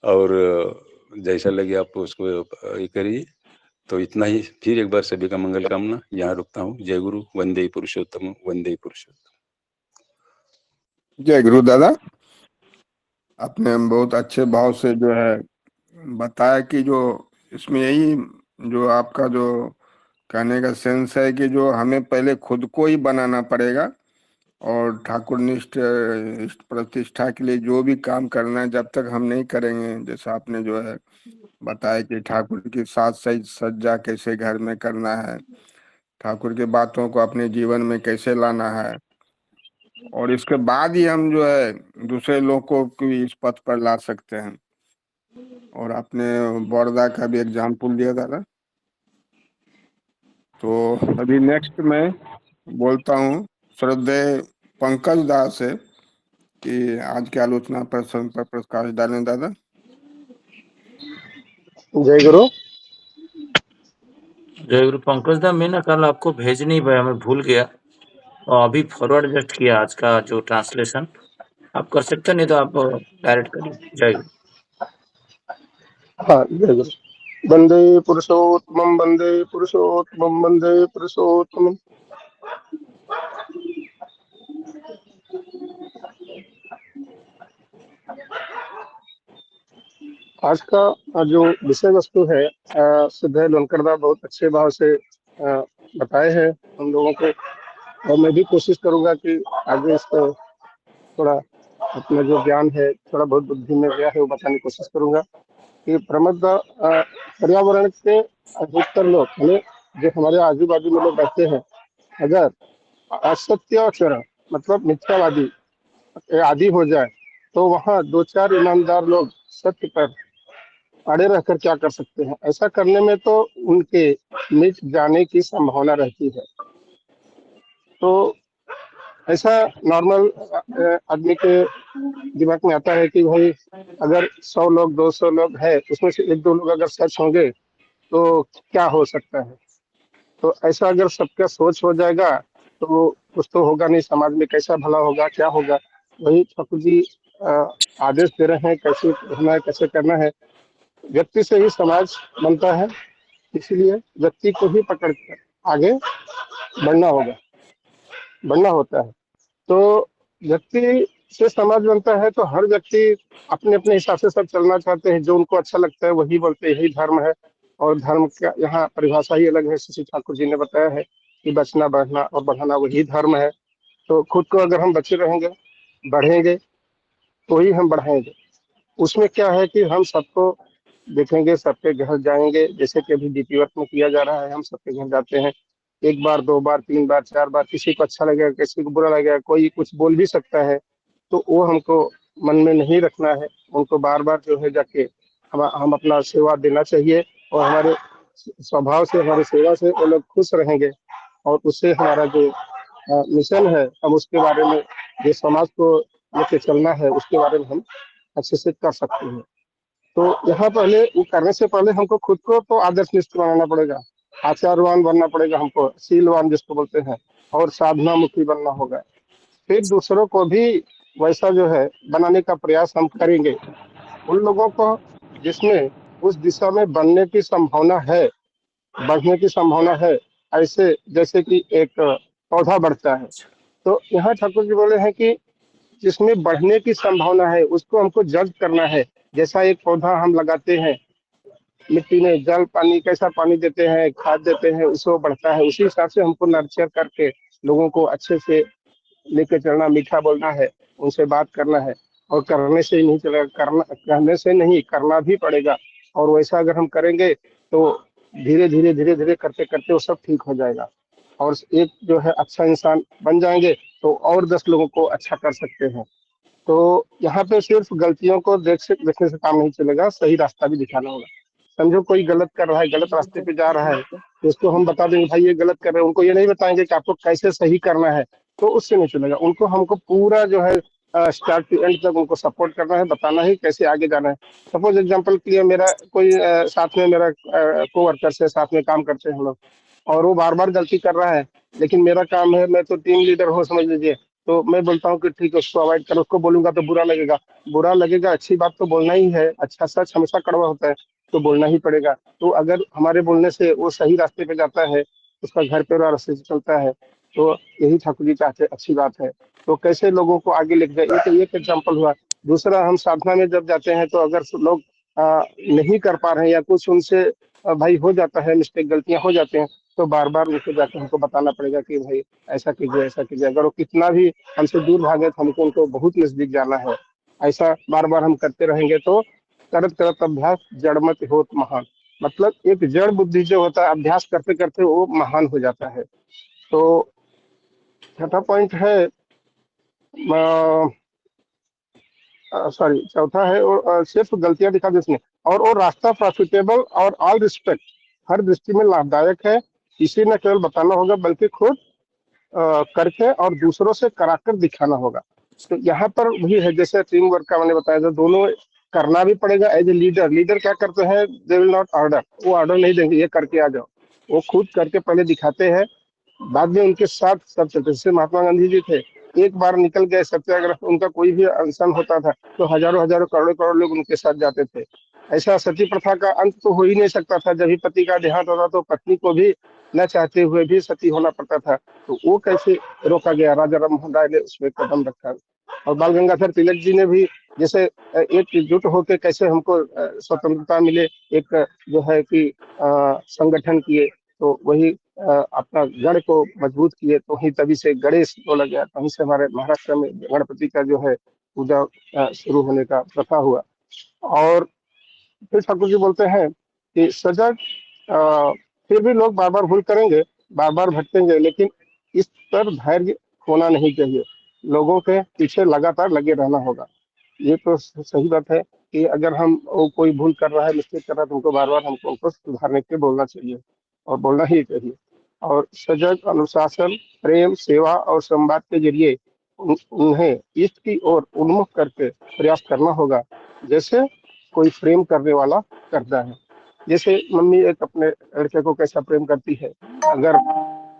और जैसा लगे आप उसको ये करिए। तो इतना ही, फिर एक बार सभी का मंगल कामना, यहाँ रुकता हूँ। जय गुरु, वंदे पुरुषोत्तम, वंदे पुरुषोत्तम। जय गुरु दादा। आपने बहुत अच्छे भाव से जो है बताया कि जो इसमें यही जो आपका जो कहने का सेंस है कि जो हमें पहले खुद को ही बनाना पड़ेगा, और ठाकुरनिष्ठ इष्ट प्रतिष्ठा के लिए जो भी काम करना है जब तक हम नहीं करेंगे, जैसा आपने जो है बताया कि ठाकुर की साज सज्जा कैसे घर में करना है, ठाकुर की बातों को अपने जीवन में कैसे लाना है, और इसके बाद ही हम जो है दूसरे लोगों को भी इस पथ पर ला सकते हैं। और आपने बड़ौदा का भी एग्जाम्पल दिया दादा। तो अभी नेक्स्ट मैं बोलता हूँ श्रद्धेय पंकज दास से कि आज के आलोचना प्रसंग पर प्रकाश डालें दादा। जय गुरु। जय गुरु पंकज दा, मैं ना कल आपको भेज नहीं पाया, मैं भूल गया और अभी फॉरवर्ड जस्ट किया आज का जो ट्रांसलेशन। आप कर सकते नहीं तो आप डायरेक्ट करिए। जय गुरु। हाँ, जय गुरु। वंदे पुरुषोत्तमं, वंदे पुरुषोत्तमं, वंदे पुरुषोत्तमं। आज का जो विषय वस्तु है सिद्धे लोनकरदा बहुत अच्छे भाव से बताए हैं हम लोगों को, और मैं भी कोशिश करूंगा कि आगे इसको थोड़ा अपना जो ज्ञान है, थोड़ा बहुत बुद्धि में गया है, वो बताने की कोशिश करूंगा। कि पर्यावरण के अधिकतर लोग यानी जो हमारे आजू बाजू में लोग रहते हैं, अगर असत्याचरण मतलब मिथ्यावादी के आदि हो जाए तो वहाँ दो चार ईमानदार लोग सत्य पर अड़े रहकर क्या कर सकते हैं। ऐसा करने में तो उनके मिट जाने की संभावना रहती है। तो ऐसा नॉर्मल आदमी के दिमाग में आता है कि भाई अगर 100 लोग 200 लोग है उसमें से एक दो लोग अगर सच होंगे तो क्या हो सकता है। तो ऐसा अगर सबका सोच हो जाएगा तो कुछ तो होगा नहीं, समाज में कैसा भला होगा, क्या होगा। वही ठाकुर जी आदेश दे रहे हैं कैसे रहना है, कैसे करना है। व्यक्ति से ही समाज बनता है, इसीलिए व्यक्ति को ही पकड़ कर आगे बढ़ना होता है। तो व्यक्ति से समाज बनता है, तो हर व्यक्ति अपने अपने हिसाब से सब चलना चाहते हैं, जो उनको अच्छा लगता है वही बोलते हैं यही धर्म है। और धर्म का यहाँ परिभाषा ही अलग है। शशि ठाकुर जी ने बताया है कि बचना बढ़ना और बढ़ाना वही धर्म है। तो खुद को अगर हम बचे रहेंगे, बढ़ेंगे, तो ही हम बढ़ाएंगे। उसमें क्या है कि हम सबको देखेंगे, सबके घर जाएंगे, जैसे कि अभी डीपी वर्क में किया जा रहा है। हम सबके घर जाते हैं, एक बार, दो बार, तीन बार, चार बार। किसी को अच्छा लगेगा, किसी को बुरा लगेगा, कोई कुछ बोल भी सकता है। तो वो हमको मन में नहीं रखना है। उनको बार बार जो है जाके हम अपना सेवा देना चाहिए। और हमारे स्वभाव से, हमारी सेवा से वो लोग खुश रहेंगे। और उससे हमारा जो मिशन है, हम उसके बारे में, जो समाज को लेके चलना है, उसके बारे में हम अच्छे से कर सकते हैं। तो यहाँ पहले वो करने से पहले हमको खुद को तो आदर्शनिष्ठ बनाना पड़ेगा, आचारवान बनना पड़ेगा, हमको शीलवान जिसको बोलते हैं, और साधना मुखी बनना होगा। फिर दूसरों को भी वैसा जो है बनाने का प्रयास हम करेंगे। उन लोगों को जिसमें उस दिशा में बनने की संभावना है, बढ़ने की संभावना है, ऐसे जैसे कि एक पौधा बढ़ता है। तो यहाँ ठाकुर जी बोले हैं कि जिसमें बढ़ने की संभावना है उसको हमको जज करना है। जैसा एक पौधा हम लगाते हैं, मिट्टी में जल पानी कैसा पानी देते हैं, खाद देते हैं, उससे वो बढ़ता है। उसी हिसाब से हमको नर्चर करके लोगों को अच्छे से लेके चलना, मीठा बोलना है, उनसे बात करना है। और करने से ही नहीं चलेगा, करना, कहने से नहीं, करना भी पड़ेगा। और वैसा अगर हम करेंगे तो धीरे धीरे करते करते वो सब ठीक हो जाएगा। और एक जो है अच्छा इंसान बन जाएंगे तो और 10 लोगों को अच्छा कर सकते हैं। तो यहाँ पे सिर्फ गलतियों को देखने से काम नहीं चलेगा, सही रास्ता भी दिखाना होगा। समझो कोई गलत कर रहा है, गलत रास्ते पे जा रहा है, तो उसको हम बता देंगे भाई ये गलत कर रहे हैं। उनको ये नहीं बताएंगे कि आपको कैसे सही करना है, तो उससे नहीं चलेगा। उनको हमको पूरा जो है स्टार्ट टू एंड तक उनको सपोर्ट करना है, बताना है कैसे आगे जाना है। सपोज एग्जाम्पल के लिए मेरा कोई साथ में मेरा को वर्कर से साथ में काम करते हैं हम लोग, और वो बार बार गलती कर रहा है, लेकिन मेरा काम है, मैं तो टीम लीडर हूँ समझ लीजिए, तो मैं बोलता हूँ कि ठीक है उसको अवॉइड करो। उसको बोलूंगा तो बुरा लगेगा, बुरा लगेगा, अच्छी बात तो बोलना ही है। अच्छा सच हमेशा कड़वा होता है, तो बोलना ही पड़ेगा। तो अगर हमारे बोलने से वो सही रास्ते पे जाता है, उसका घर परिवार रास्ते से चलता है, तो यही ठाकुर जी चाहते, अच्छी बात है। तो कैसे लोगों को आगे लेके जाए, ये तो एक एग्जाम्पल हुआ। दूसरा, हम साधना में जब जाते हैं तो अगर लोग नहीं कर पा रहे हैं या कुछ उनसे भाई हो जाता है, मिस्टेक, गलतियां हो जाते हैं, तो बार बार उनको जाकर हमको बताना पड़ेगा कि भाई ऐसा कीजिए, ऐसा कीजिए। अगर वो कितना भी हमसे दूर भागे तो हमको उनको बहुत नजदीक जाना है। ऐसा बार बार हम करते रहेंगे तो करत करत अभ्यास जड़मत होत महान। मतलब एक जड़ बुद्धि जो होता है, अभ्यास करते करते वो महान हो जाता है। तो छठा पॉइंट है, सॉरी चौथा है, और सिर्फ गलतियां दिखा दे उसने। और वो रास्ता प्रॉफिटेबल और ऑल रिस्पेक्ट हर दृष्टि में लाभदायक है। इसे न केवल बताना होगा बल्कि खुद करके और दूसरों से कराकर दिखाना होगा। तो यहाँ पर भी है, जैसे टीम वर्क का मैंने बताया था, दोनों करना भी पड़ेगा। एज ए लीडर, लीडर क्या करते हैं, दे विल नॉट ऑर्डर, वो ऑर्डर नहीं देंगे ये करके आ जाओ। वो खुद करके पहले दिखाते हैं, बाद में उनके साथ सब चलते। जैसे महात्मा गांधी जी थे, एक बार निकल गए सत्याग्रह, उनका कोई भी अनशन होता था तो हजारों हजारों करोड़ों करोड़ लोग उनके साथ जाते थे। ऐसा सती प्रथा का अंत तो हो ही नहीं सकता था। जब भी पति का देहांत होता तो पत्नी को भी न चाहते हुए भी सती होना पड़ता था। तो वो कैसे रोका गया, राजा राम मोहन राय ने उसमें कदम रखा। और बाल गंगाधर तिलक जी ने भी जैसे एकजुट होकर कैसे हमको स्वतंत्रता मिले, एक जो है कि संगठन किए, तो वही अपना गढ़ को मजबूत किए। तो वही तभी से गणेश बोला गया, वहीं से हमारे महाराष्ट्र में गणपति का जो है पूजा शुरू होने का प्रथा हुआ। और फिर ठाकुर जी बोलते हैं कि सजग फिर भी लोग बार बार भूल करेंगे, बार बार भटकेंगे, लेकिन इस पर धैर्य खोना नहीं चाहिए। लोगों के पीछे लगातार लगे रहना होगा। ये तो सही बात है कि अगर हम कोई भूल कर रहा है, मिस्टेक कर रहा है, तो उनको बार बार हमको उनको सुधारने के लिए बोलना चाहिए और बोलना ही चाहिए। और सजग, अनुशासन, प्रेम, सेवा और संवाद के जरिए उन्हें इष्ट की ओर उन्मुख करके प्रयास करना होगा, जैसे कोई प्रेम करने वाला करता है। जैसे मम्मी एक अपने लड़के को कैसा प्रेम करती है, अगर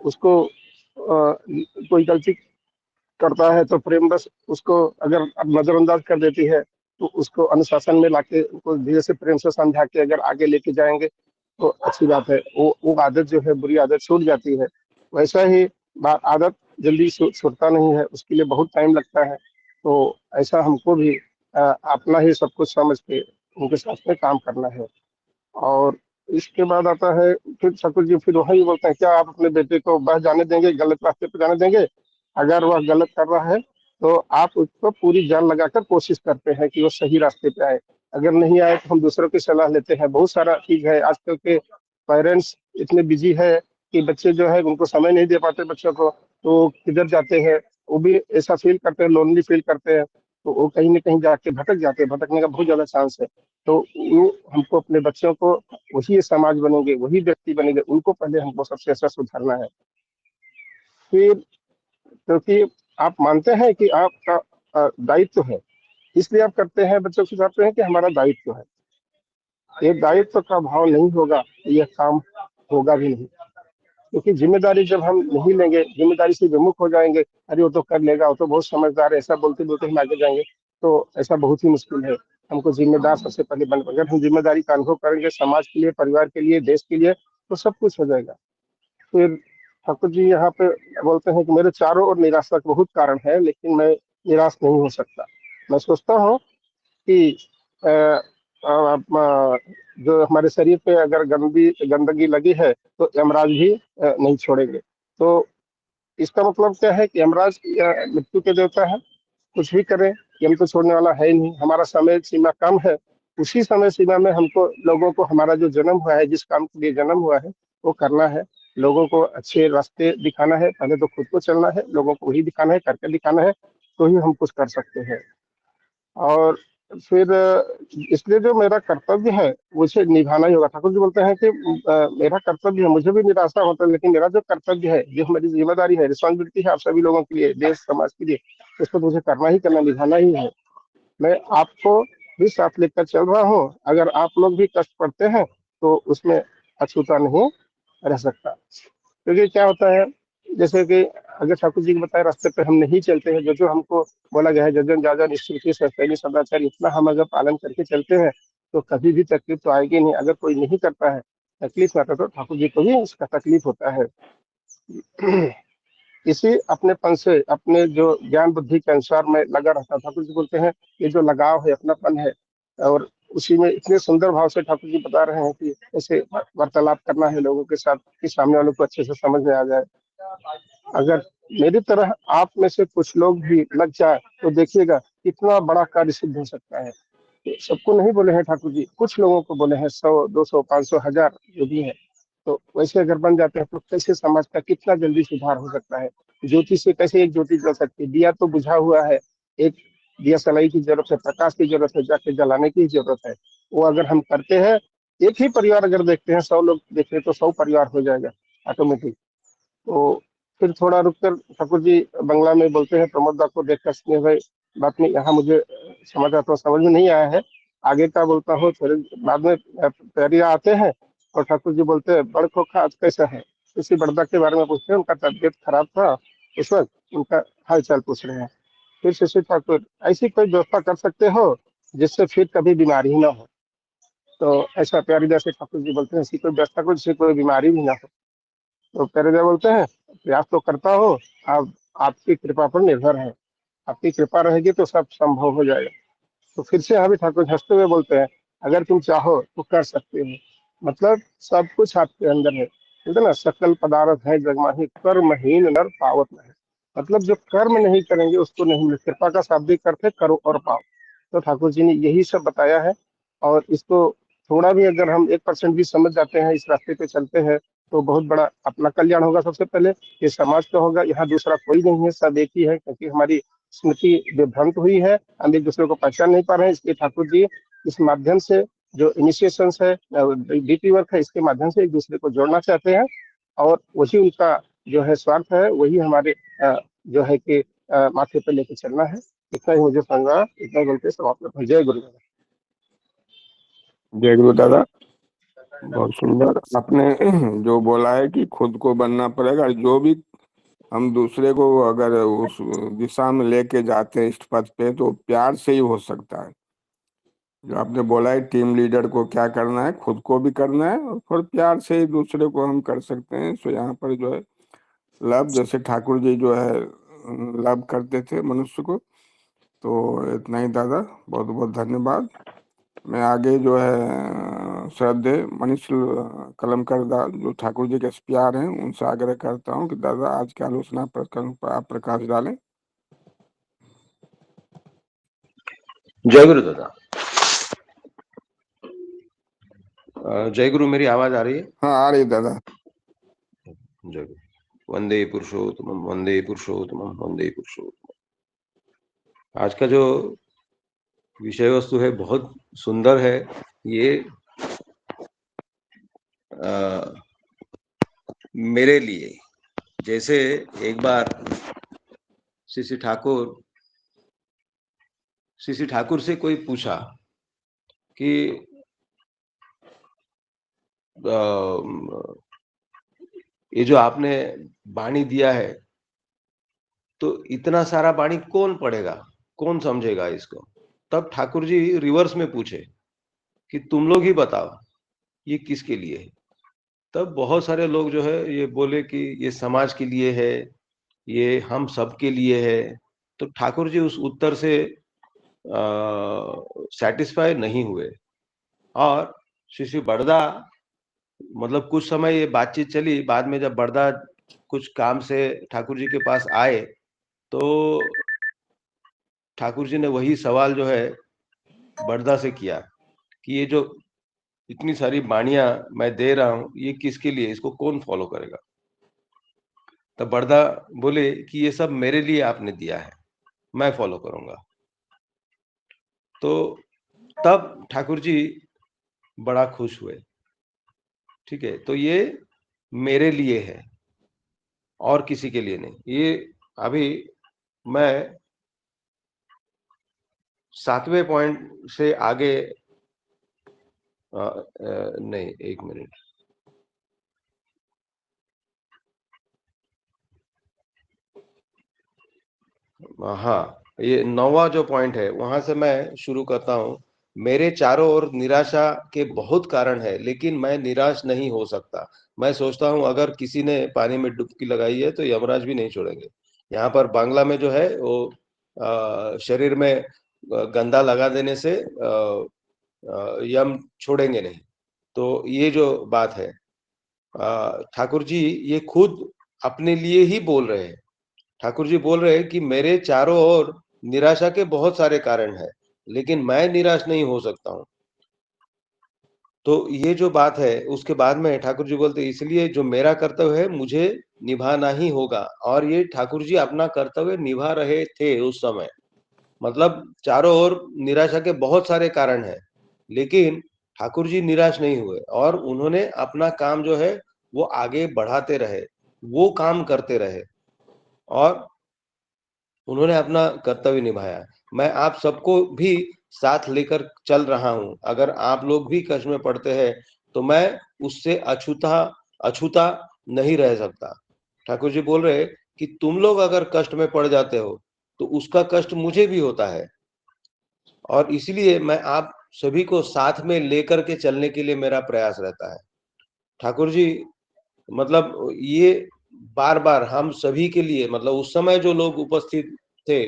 उसको कोई गलती करता है तो प्रेम बस उसको अगर नजरअंदाज कर देती है, तो उसको अनुशासन में लाके उसको धीरे से प्रेम से समझा के अगर आगे लेके जाएंगे तो अच्छी बात है। वो आदत जो है, बुरी आदत छूट जाती है। वैसा ही आदत जल्दी छूटता नहीं है, उसके लिए बहुत टाइम लगता है। तो ऐसा हमको भी अपना ही सब कुछ समझ के उनके साथ में काम करना है। और इसके बाद आता है फिर ठाकुर जी फिर वही बोलते हैं, क्या आप अपने बेटे को बस जाने देंगे, गलत रास्ते पर जाने देंगे? अगर वह गलत कर रहा है तो आप उसको पूरी जान लगाकर कोशिश करते हैं कि वो सही रास्ते पे आए। अगर नहीं आए तो हम दूसरों की सलाह लेते हैं। बहुत सारा चीज है, आजकल के पेरेंट्स इतने बिजी है कि बच्चे जो है उनको समय नहीं दे पाते बच्चों को, तो किधर जाते हैं, वो भी ऐसा फील करते हैं, लोनली फील करते हैं, तो वो कहीं ना कहीं जाके भटक जाते हैं। भटकने का बहुत ज्यादा चांस है। तो वो हमको अपने बच्चों को वही समाज बनेंगे, वही व्यक्ति बनेंगे, उनको पहले हमको सबसे अच्छा सुधारना है। फिर क्योंकि आप मानते हैं कि आपका दायित्व है, इसलिए आप करते हैं, बच्चों को सुधारते हैं कि हमारा दायित्व है। ये दायित्व का भाव नहीं होगा तो यह काम होगा भी नहीं। क्योंकि जिम्मेदारी जब हम नहीं लेंगे, जिम्मेदारी से विमुख हो जाएंगे, अरे वो तो कर लेगा, वो तो बहुत समझदार है, ऐसा बोलते बोलते हम आगे जाएंगे, तो ऐसा बहुत ही मुश्किल है। हमको जिम्मेदार सबसे पहले बन, अगर हम जिम्मेदारी का अनुभव करेंगे समाज के लिए, परिवार के लिए, देश के लिए, तो सब कुछ हो जाएगा। फिर ठाकुर जी यहाँ पे बोलते हैं कि मेरे चारों ओर निराशा के बहुत कारण है, लेकिन मैं निराश नहीं हो सकता। मैं सोचता हूँ कि अ, जो हमारे शरीर पे अगर गंदगी लगी है तो यमराज भी नहीं छोड़ेंगे। तो इसका मतलब क्या है कि यमराज मृत्यु के देवता है, कुछ भी करें, यम तो छोड़ने वाला है ही नहीं। हमारा समय सीमा कम है, उसी समय सीमा में हमको लोगों को, हमारा जो जन्म हुआ है, जिस काम के लिए जन्म हुआ है, वो करना है। लोगों को अच्छे रास्ते दिखाना है, पहले तो खुद को चलना है, लोगों को वही दिखाना है, करके दिखाना है, तो ही हम कुछ कर सकते हैं। और फिर इसलिए जो मेरा कर्तव्य है उसे निभाना ही होगा। ठाकुर जी बोलते हैं कि मेरा कर्तव्य है, मुझे भी निराशा होता है, लेकिन मेरा जो कर्तव्य है, जो मेरी जिम्मेदारी है, रिस्पॉन्सिबिलिटी है आप सभी लोगों के लिए, देश समाज के लिए, उसको मुझे करना ही करना, निभाना ही है। मैं आपको भी साथ लेकर चल रहा हूँ। अगर आप लोग भी कष्ट पड़ते हैं तो उसमें अछूता नहीं रह सकता। क्योंकि क्या होता है, जैसे कि अगर ठाकुर जी के बताए रास्ते पे हम नहीं चलते हैं, जो जो हमको बोला गया है, जजन जाजन स्मृति सत्संगी सदाचार, इतना हम अगर पालन करके चलते हैं तो कभी भी तकलीफ तो आएगी नहीं। अगर कोई नहीं करता है, तकलीफ आता तो ठाकुर जी को भी इसका तकलीफ होता है। इसी अपनेपन से, अपने जो ज्ञान बुद्धि के अनुसार मैं लगा रहता। ठाकुर जी बोलते हैं ये जो लगाव है, अपनापन है, और उसी में इतने सुंदर भाव से ठाकुर जी बता रहे हैं कि ऐसे वार्तालाप करना है लोगों के साथ कि सामने वालों को अच्छे से समझ में आ जाए। अगर मेरी तरह आप में से कुछ लोग भी लग जाए तो देखिएगा कितना बड़ा कार्य सिद्ध हो सकता है। तो सबको नहीं बोले हैं ठाकुर जी, कुछ लोगों को बोले हैं, 100, 200, 500, 1000 जो भी है। तो वैसे अगर बन जाते हैं तो कैसे समाज का कितना जल्दी सुधार हो सकता है। ज्योति से कैसे एक ज्योति जल सकती है? दिया तो बुझा हुआ है, एक दिया सलाई की जरूरत है, प्रकाश की जरूरत है, जाके जलाने की जरूरत है। वो अगर हम करते हैं, एक ही परिवार अगर देखते हैं, 100 लोग देख रहे तो 100 परिवार हो जाएगा ऑटोमेटिक। तो फिर थोड़ा रुककर ठाकुर जी बंगला में बोलते हैं, प्रमोद दा को देखकर स्नेह भाई, बात में यहाँ मुझे समझ आता, समझ में नहीं आया है, आगे का बोलता हूँ। फिर बाद में तैयारियाँ आते हैं और ठाकुर जी बोलते हैं, बड़ खोखा आज कैसा है? किसी बड़दा के बारे में पूछते हैं, उनका तबियत खराब था इस वक्त, उनका हाल चाल पूछ रहे हैं। फिर शिशु ठाकुर, ऐसी कोई व्यवस्था कर सकते हो जिससे फिर कभी बीमारी ही ना हो? तो ऐसा प्यारीदास ठाकुर जी बोलते हैं, ऐसी कोई व्यवस्था करो जिससे कोई बीमारी भी ना हो। तो प्यारीदास बोलते हैं, प्रयास तो करता हो, अब आपकी कृपा पर निर्भर है, आपकी कृपा रहेगी तो सब संभव हो जाएगा। तो फिर से यहाँ भी ठाकुर हंसते हुए बोलते हैं, अगर तुम चाहो तो कर सकते हो। मतलब सब कुछ आपके अंदर है, ठीक है ना? सकल पदार्थ है जगमाही, कर्महीन नर पावत नहीं। मतलब जो कर्म नहीं करेंगे उसको नहीं मिले। कृपा का शाब्दिक अर्थ है करो और पाओ। तो ठाकुर जी ने यही सब बताया है, और इसको थोड़ा भी अगर हम 1% भी समझ जाते हैं, इस रास्ते पे चलते हैं, तो बहुत बड़ा अपना कल्याण होगा। सबसे पहले ये समाज का होगा, यहाँ दूसरा कोई नहीं है, सब एक ही है, क्योंकि हमारी स्मृति विभ्रांत हुई है, हम एक दूसरे को पहचान नहीं पा रहे हैं। इसलिए ठाकुर जी इस माध्यम से जो इनिशिएशन है, डीपी वर्क है, इसके माध्यम से एक दूसरे को जोड़ना चाहते हैं, और वही उनका जो है स्वार्थ है, वही हमारे जो है कि माथे पे लेके चलना है। इतना ही मुझे समझा, इतना बोलते समाप्त करता हूं। जय गुरु। जय गुरु दादा, बहुत सुंदर आपने जो बोला है कि खुद को बनना पड़ेगा। जो भी हम दूसरे को अगर उस दिशा में लेके जाते हैं इस पथ पे, तो प्यार से ही हो सकता है। जो आपने बोला है टीम लीडर को क्या करना है, खुद को भी करना है, और फिर प्यार से ही दूसरे को हम कर सकते हैं। सो यहाँ पर जो है लव, जैसे ठाकुर जी जो है लव करते थे मनुष्य को। तो इतना ही दादा, बहुत बहुत धन्यवाद। मैं आगे जो है श्रद्धे मनीष कलमकर दादा जो ठाकुर जी के प्यार हैं, उनसे आग्रह करता हूँ कि दादा आज के आलोचना प्रकरण पर आप प्रकाश डालें। जय गुरु दादा। जय गुरु, मेरी आवाज आ रही है? हाँ, आ रही दादा। जय गुरु। वंदे पुरुषोत्तमम वंदे पुरुषोत्तमम वंदे पुरुषोत्तमम। आज का जो विषय वस्तु है बहुत सुंदर है। ये मेरे लिए, जैसे एक बार श्री ठाकुर से कोई पूछा कि ये जो आपने वाणी दिया है, तो इतना सारा वाणी कौन पढ़ेगा, कौन समझेगा इसको? तब ठाकुर जी रिवर्स में पूछे कि तुम लोग ही बताओ ये किसके लिए है। तब बहुत सारे लोग जो है ये बोले कि ये समाज के लिए है, ये हम सबके लिए है। तो ठाकुर जी उस उत्तर से सेटिस्फाई नहीं हुए, और श्री बड़दा, मतलब कुछ समय ये बातचीत चली। बाद में जब बड़दा कुछ काम से ठाकुर जी के पास आए, तो ठाकुर जी ने वही सवाल जो है बड़दा से किया कि ये जो इतनी सारी बाणियां मैं दे रहा हूं, ये किसके लिए, इसको कौन फॉलो करेगा? तब बड़दा बोले कि ये सब मेरे लिए आपने दिया है, मैं फॉलो करूंगा। तो तब ठाकुर जी बड़ा खुश हुए। ठीक है, तो ये मेरे लिए है और किसी के लिए नहीं। ये अभी मैं 7वें पॉइंट से आगे नहीं, एक मिनट। हाँ, ये 9वां जो पॉइंट है वहां से मैं शुरू करता हूँ। मेरे चारों ओर निराशा के बहुत कारण है, लेकिन मैं निराश नहीं हो सकता। मैं सोचता हूँ अगर किसी ने पानी में डुबकी लगाई है तो यमराज भी नहीं छोड़ेंगे। यहाँ पर बांग्ला में जो है वो शरीर में गंदा लगा देने से यम छोड़ेंगे नहीं। तो ये जो बात है, ठाकुर जी ये खुद अपने लिए ही बोल रहे हैं। ठाकुर जी बोल रहे हैं कि मेरे चारों ओर निराशा के बहुत सारे कारण हैं, लेकिन मैं निराश नहीं हो सकता हूँ। तो ये जो बात है, उसके बाद में ठाकुर जी बोलते हैं, इसलिए जो मेरा कर्तव्य है मुझे निभाना ही होगा। और ये ठाकुर जी अपना कर्तव्य निभा रहे थे उस समय। मतलब चारों ओर निराशा के बहुत सारे कारण हैं, लेकिन ठाकुर जी निराश नहीं हुए, और उन्होंने अपना काम जो है वो आगे बढ़ाते रहे, वो काम करते रहे, और उन्होंने अपना कर्तव्य निभाया। मैं आप सबको भी साथ लेकर चल रहा हूँ। अगर आप लोग भी कष्ट में पड़ते हैं, तो मैं उससे अछूता नहीं रह सकता। ठाकुर जी बोल रहे कि तुम लोग अगर कष्ट में पड़ जाते हो, तो उसका कष्ट मुझे भी होता है, और इसलिए मैं आप सभी को साथ में लेकर के चलने के लिए मेरा प्रयास रहता है। ठाकुर जी मतलब ये बार-बार हम सभी के लिए, मतलब उस समय जो लोग उपस्थित थे,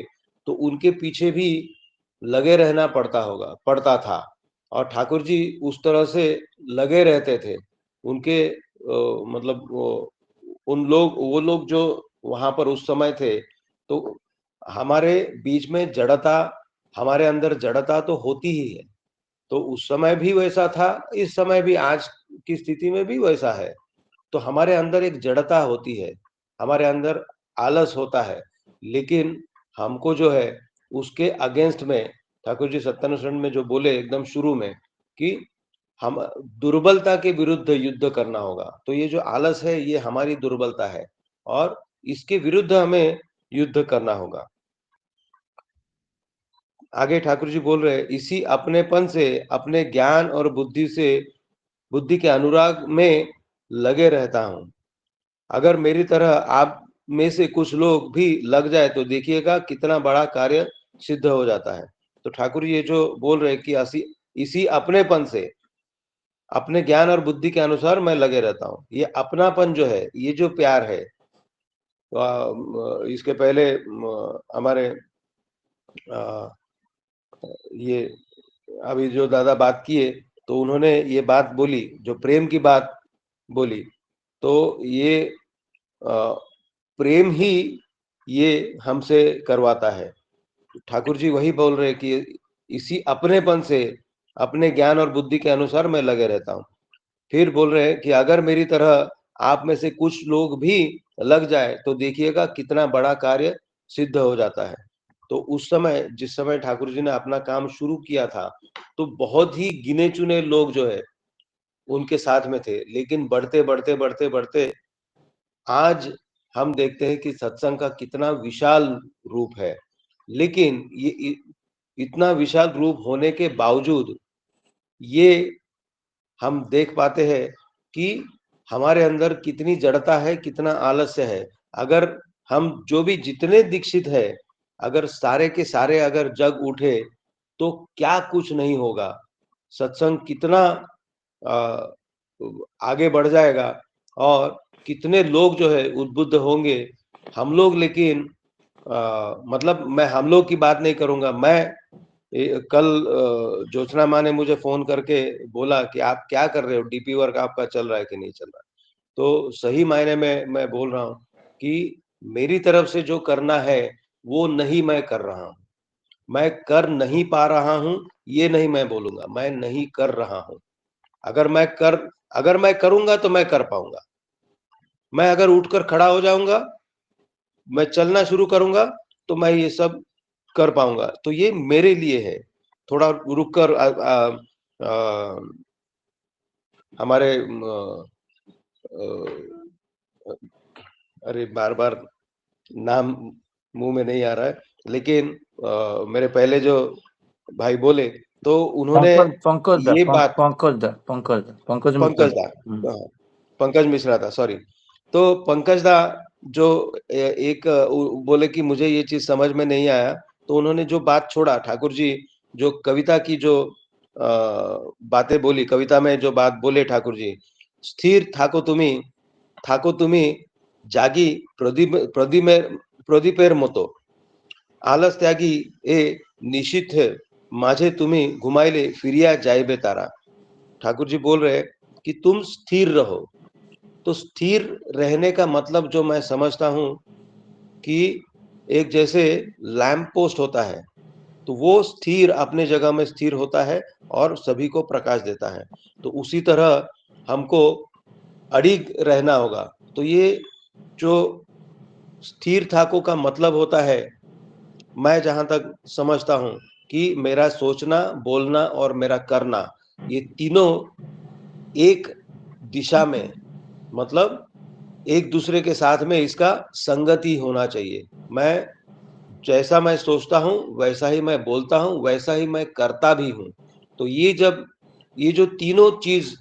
तो उनके पीछे भी लगे रहना पड़ता था, और ठाकुर जी उस तरह से लगे रहते थे। उनके मतलब वो लोग जो वहाँ पर उस समय थे, तो हमारे बीच में जड़ता, हमारे अंदर जड़ता तो होती ही है, तो उस समय भी वैसा था, इस समय भी, आज की स्थिति में भी वैसा है। तो हमारे अंदर एक जड़ता होती है, हमारे अंदर आलस होता है, लेकिन हमको जो है उसके अगेंस्ट में ठाकुर जी सत्यानुसरण में जो बोले एकदम शुरू में कि हम दुर्बलता के विरुद्ध युद्ध करना होगा। तो ये जो आलस है ये हमारी दुर्बलता है और इसके विरुद्ध हमें युद्ध करना होगा। आगे ठाकुर जी बोल रहे हैं, इसी अपनेपन से, अपने ज्ञान और बुद्धि के अनुराग में लगे रहता हूँ। अगर मेरी तरह आप में से कुछ लोग भी लग जाए तो देखिएगा कितना बड़ा कार्य सिद्ध हो जाता है। तो ठाकुर ये जो बोल रहे हैं कि इसी अपनेपन से, अपने ज्ञान और बुद्धि के अनुसार मैं लगे रहता हूँ। ये अपनापन जो है, ये जो प्यार है, इसके पहले हमारे ये अभी जो दादा बात किए तो उन्होंने ये बात बोली, जो प्रेम की बात बोली, तो ये प्रेम ही ये हमसे करवाता है। ठाकुर जी वही बोल रहे हैं कि इसी अपनेपन से, अपने ज्ञान और बुद्धि के अनुसार मैं लगे रहता हूँ। फिर बोल रहे हैं कि अगर मेरी तरह आप में से कुछ लोग भी लग जाए तो देखिएगा कितना बड़ा कार्य सिद्ध हो जाता है। तो उस समय, जिस समय ठाकुर जी ने अपना काम शुरू किया था, तो बहुत ही गिने चुने लोग जो है उनके साथ में थे, लेकिन बढ़ते बढ़ते बढ़ते बढ़ते आज हम देखते हैं कि सत्संग का कितना विशाल रूप है। लेकिन ये इतना विशाल रूप होने के बावजूद ये हम देख पाते हैं कि हमारे अंदर कितनी जड़ता है, कितना आलस्य है। अगर हम जो भी जितने दीक्षित है, अगर सारे के सारे अगर जग उठे तो क्या कुछ नहीं होगा। सत्संग कितना आगे बढ़ जाएगा और कितने लोग जो है उद्बुद्ध होंगे। हम लोग लेकिन मतलब मैं हम लोग की बात नहीं करूंगा। मैं कल ज्योत्सना माँ ने मुझे फोन करके बोला कि आप क्या कर रहे हो, डीपी वर्क आपका चल रहा है कि नहीं चल रहा है। तो सही मायने में मैं बोल रहा हूँ कि मेरी तरफ से जो करना है वो नहीं मैं कर रहा हूँ। मैं कर नहीं पा रहा हूँ ये नहीं मैं बोलूंगा, मैं नहीं कर रहा हूँ। अगर मैं करूंगा तो मैं कर पाऊंगा। मैं अगर उठकर खड़ा हो जाऊंगा, मैं चलना शुरू करूंगा तो मैं ये सब कर पाऊंगा। तो ये मेरे लिए है। थोड़ा रुक कर हमारे अरे बार-बार नाम मुँह में नहीं आ रहा है, लेकिन मेरे पहले जो भाई बोले तो उन्होंने ये बात पंकज मिश्रा पंकज दा, पंकज मिश्रा था, सॉरी। तो पंकज दा जो एक बोले कि मुझे ये चीज समझ में नहीं आया, तो उन्होंने जो बात छोड़ा, ठाकुर जी जो कविता की जो बातें बोली, कविता में जो बात बोले ठाकुर जी, स्थिर थाको तुम्ही जागी प्रदीपेर मतो, आलस त्यागी ए निशित है, माझे तुम्ही घुमाइले फिरिया जाइबे तारा। ठाकुर जी बोल रहे हैं कि तुम स्थिर रहो। तो स्थिर रहने का मतलब जो मैं समझता हूँ कि एक जैसे लैंप पोस्ट होता है, तो वो स्थिर अपने जगह में स्थिर होता है और सभी को प्रकाश देता है। तो उसी तरह हमको अडिग रहना होगा। तो ये जो स्थिर थाको का मतलब होता है, मैं जहां तक समझता हूं कि मेरा सोचना, बोलना और मेरा करना, ये तीनों एक दिशा में, मतलब एक दूसरे के साथ में इसका संगति होना चाहिए। मैं जैसा मैं सोचता हूँ वैसा ही मैं बोलता हूँ, वैसा ही मैं करता भी हूँ। तो ये जो तीनों चीज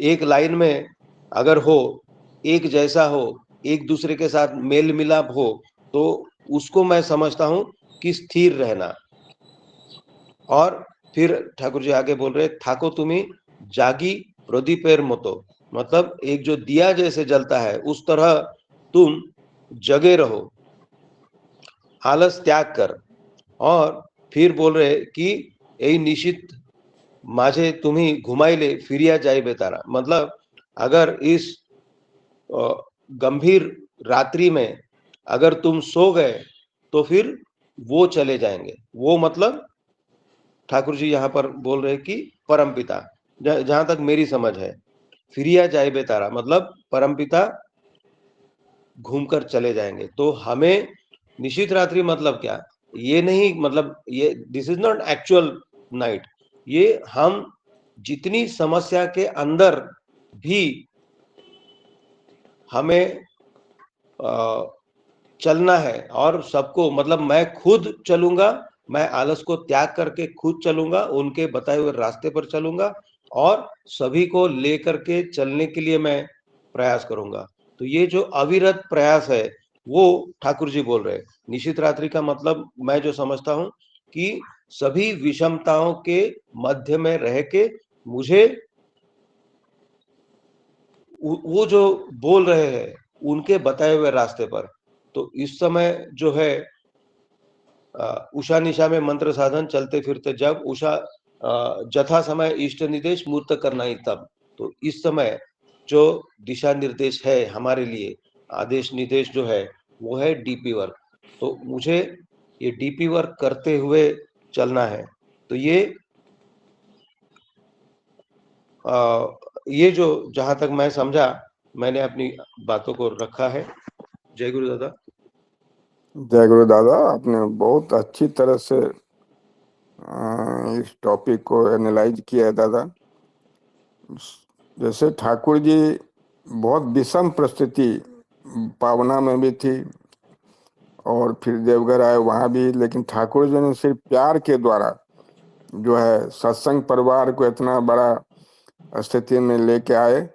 एक लाइन में अगर हो, एक जैसा हो, एक दूसरे के साथ मेल मिलाप हो, तो उसको मैं समझता हूँ कि स्थिर रहना। और फिर ठाकुर जी आगे बोल रहे, थाको तुम्ही जागी प्रदीपेर मतो, मतलब एक जो दिया जैसे जलता है उस तरह तुम जगे रहो, आलस त्याग कर। और फिर बोल रहे कि यही निशित माझे तुम्ही घुमाइले फिरिया जाइबे तारा, मतलब अगर इस गंभीर रात्रि में अगर तुम सो गए तो फिर वो चले जाएंगे। वो मतलब ठाकुर जी यहाँ पर बोल रहे हैं कि परमपिता, जहां तक मेरी समझ है, फिरिया जाए बेतारा मतलब परमपिता घूमकर चले जाएंगे। तो हमें निशित रात्रि मतलब क्या, ये नहीं, मतलब ये this is not actual night, ये हम जितनी समस्या के अंदर भी हमें चलना है, और सबको, मतलब मैं खुद चलूंगा, मैं आलस को त्याग करके खुद चलूंगा, उनके बताए हुए रास्ते पर चलूंगा और सभी को लेकर के चलने के लिए मैं प्रयास करूंगा। तो ये जो अविरत प्रयास है वो ठाकुर जी बोल रहे हैं। निशित रात्रि का मतलब मैं जो समझता हूं कि सभी विषमताओं के मध्य में रह के मुझे वो जो बोल रहे हैं उनके बताए हुए रास्ते पर। तो इस समय जो है उषा निशा में मंत्र साधन चलते फिरते जब उषा जथा समय इष्ट निर्देश मूर्त करना ही तब। तो इस समय जो दिशा निर्देश है हमारे लिए, आदेश निर्देश जो है वो है डीपी वर्क। तो मुझे ये डीपी वर्क करते हुए चलना है। तो ये जो जहां तक मैं समझा, मैंने अपनी बातों को रखा है। जय गुरु दादा। जय गुरु दादा, आपने बहुत अच्छी तरह से इस टॉपिक को एनालाइज किया है दादा। जैसे ठाकुर जी बहुत विषम परिस्थिति पावना में भी थी और फिर देवघर आए वहां भी, लेकिन ठाकुर जी ने सिर्फ प्यार के द्वारा जो है सत्संग परिवार को इतना बड़ा स्थिति में लेके आए।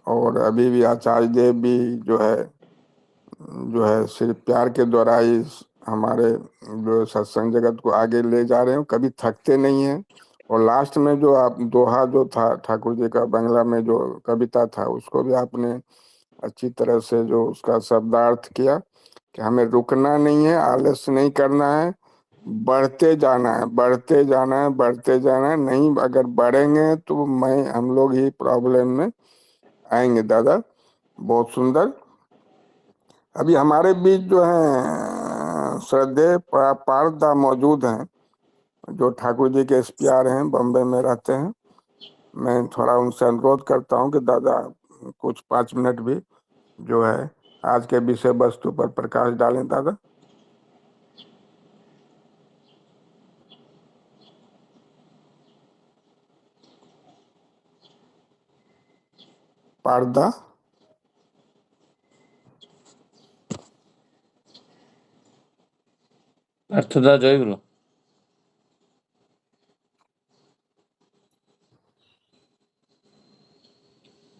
और अभी भी आचार्य देव भी जो है सिर्फ प्यार के द्वारा ही हमारे जो सत्संग जगत को आगे ले जा रहे हैं, कभी थकते नहीं हैं। और लास्ट में जो आप दोहा जो था ठाकुर जी का बंगला में जो कविता था, उसको भी आपने अच्छी तरह से जो उसका शब्दार्थ किया कि हमें रुकना नहीं है, आलस्य नहीं करना है, बढ़ते जाना है, बढ़ते जाना है, बढ़ते जाना है। नहीं अगर बढ़ेंगे तो हम लोग ही प्रॉब्लम में आएंगे दादा। बहुत सुंदर। अभी हमारे बीच जो है श्रद्धेय पारदा मौजूद हैं, जो ठाकुर जी के एसपीआर हैं, बम्बई में रहते हैं। मैं थोड़ा उनसे अनुरोध करता हूं कि दादा कुछ 5 मिनट भी जो है आज के विषय वस्तु पर प्रकाश डालें दादा। पारदा अर्थदा जय गुरु।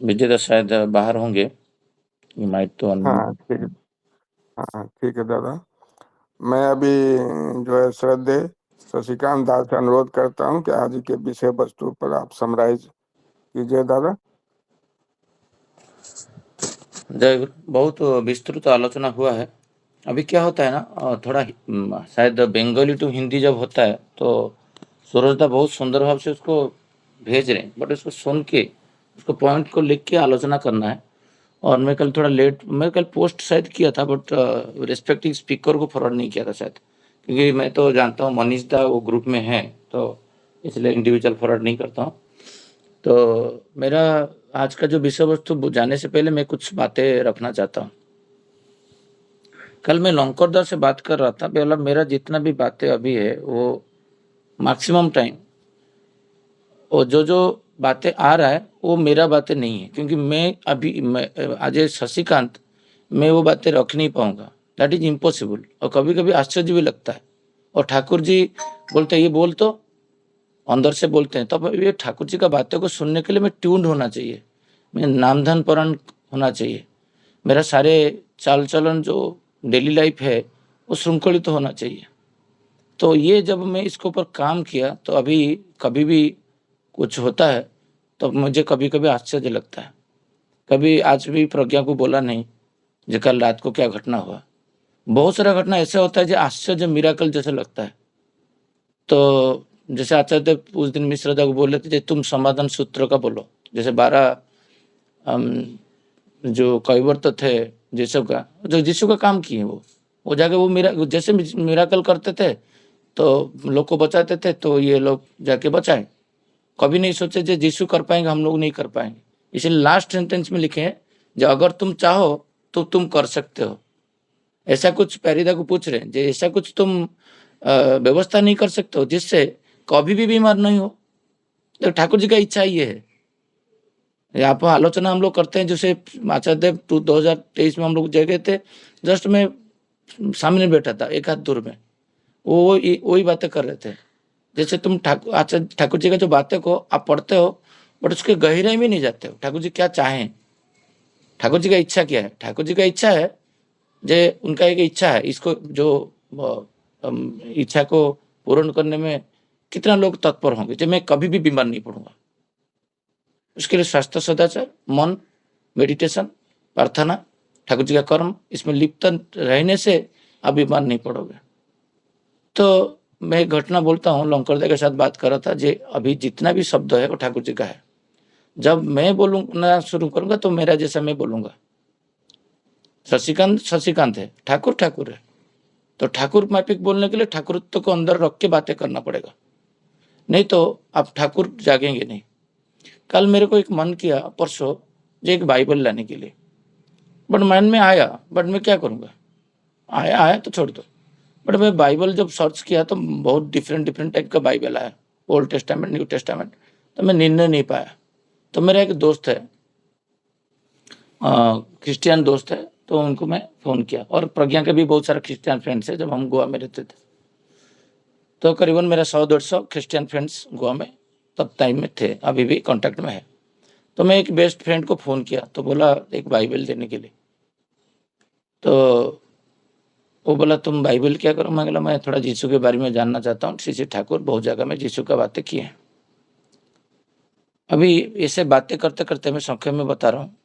विजय शायद बाहर होंगे, माइक तो हाँ ठीक है, हाँ ठीक है दादा। मैं अभी जो है श्रद्धेय शशिकांत दास से अनुरोध करता हूं कि आज के विषय वस्तु पर आप समराइज कीजिए दादा। जय गुरु। बहुत विस्तृत आलोचना हुआ है। अभी क्या होता है ना, थोड़ा शायद बंगाली टू हिंदी जब होता है तो सूरजदा बहुत सुंदर भाव से उसको भेज रहे हैं, बट उसको सुन के उसको पॉइंट को लिख के आलोचना करना है। और मैं कल थोड़ा लेट, मैं कल पोस्ट शायद किया था, बट रिस्पेक्टिव स्पीकर को फॉरवर्ड नहीं किया था शायद, क्योंकि मैं तो जानता हूँ मनीष दा वो ग्रुप में है, तो इसलिए इंडिविजुअल फॉरवर्ड नहीं करता हूँ। तो मेरा आज का जो विषय वस्तु जाने से पहले मैं कुछ बातें रखना चाहता हूँ। कल मैं लौंकोरदार से बात कर रहा था, पहला मेरा जितना भी बातें अभी है वो मैक्सिमम टाइम और जो बातें आ रहा है वो मेरा बातें नहीं है, क्योंकि मैं आज शशिकांत मैं वो बातें रख नहीं पाऊंगा, दैट इज इम्पॉसिबल। और कभी कभी आश्चर्य भी लगता है। और ठाकुर जी बोलते हैं ये बोल, तो अंदर से बोलते हैं, तब ये ठाकुर जी का बातों को सुनने के लिए मैं ट्यून्ड होना चाहिए, मैं नामधन परण होना चाहिए, मेरा सारे चाल चलन जो डेली लाइफ है वो श्रृंखलित तो होना चाहिए। तो ये जब मैं इसके ऊपर काम किया तो अभी कभी भी कुछ होता है तो मुझे कभी कभी आश्चर्य लगता है। कभी आज भी प्रज्ञा को बोला नहीं जो कल रात को क्या घटना हुआ। बहुत सारा घटना ऐसा होता है जो आश्चर्य मिराकल जैसे लगता है। तो जैसे आचार्य उस दिन मिश्र को बोले थे तुम समाधान सूत्र का बोलो, जैसे 12 जो कैवर्त थे यीशु का, जो यीशु का काम किए वो जाके वो जैसे मिराकल करते थे तो लोग को बचाते थे, तो ये लोग जाके बचाए। कभी नहीं सोचे जो यीशु कर पाएंगे, हम लोग नहीं कर पाएंगे। इसलिए लास्ट सेंटेंस में लिखे हैं, जो अगर तुम चाहो तो तुम कर सकते हो। ऐसा कुछ पैरिदा को पूछ रहे हैं, जो ऐसा कुछ तुम व्यवस्था नहीं कर सकते हो जिससे कभी भी बीमार नहीं हो। तो ठाकुर जी का इच्छा ये है। यहाँ पर आलोचना हम लोग करते हैं, जैसे आचार्य देव 2023 में हम लोग जगह थे, जस्ट मैं सामने बैठा था एक हाथ दूर में, वो वही बातें कर रहे थे। जैसे तुम ठाकुर जी का जो बातें को आप पढ़ते हो, बट उसके गहराई में नहीं जाते हो। ठाकुर जी क्या चाहें, ठाकुर जी का इच्छा क्या है। ठाकुर जी का इच्छा है, जे उनका एक इच्छा है, इसको जो इच्छा को पूर्ण करने में कितना लोग तत्पर होंगे, जो मैं कभी भी बीमार नहीं पड़ूंगा। उसके लिए स्वास्थ्य सदाचार, मन, मेडिटेशन, प्रार्थना, ठाकुर जी का कर्म, इसमें लिप्त रहने से आप बीमार नहीं पड़ोगे। तो मैं एक घटना बोलता हूँ, लंकरदे के साथ बात कर रहा था, जे अभी जितना भी शब्द है वो ठाकुर जी का है। जब मैं बोलूंगा शुरू करूंगा तो मेरा जैसा मैं बोलूंगा। शशिकांत है, ठाकुर ठाकुर है, तो ठाकुर माफिक बोलने के लिए ठाकुरत्व को अंदर रख के बातें करना पड़ेगा, नहीं तो आप ठाकुर जागेंगे नहीं। कल मेरे को एक मन किया परसों जो एक बाइबल लाने के लिए, बट मन में आया, बट मैं क्या करूंगा, आया तो छोड़ दो। बट मैं बाइबल जब सर्च किया तो बहुत डिफरेंट टाइप का बाइबल आया, ओल्ड टेस्टामेंट, न्यू टेस्टामेंट, तो मैं निर्णय नहीं पाया। तो मेरा एक दोस्त है, क्रिश्चियन दोस्त है, तो उनको मैं फ़ोन किया, और प्रज्ञा के भी बहुत सारे क्रिश्चियन फ्रेंड्स हैं। जब हम गोवा में रहते थे तो करीबन मेरा 100-150 क्रिश्चियन फ्रेंड्स गोवा में तब टाइम में थे, अभी भी कांटेक्ट में है। तो मैं एक बेस्ट फ्रेंड को फ़ोन किया, तो बोला एक बाइबल देने के लिए। तो वो बोला तुम बाइबल क्या करो। मैं बोला मैं थोड़ा यीशु के बारे में जानना चाहता हूँ, श्री ठाकुर बहुत जगह में यीशु का बातें की हैं। अभी ऐसे बातें करते करते मैं संक्षेप में बता रहा हूँ,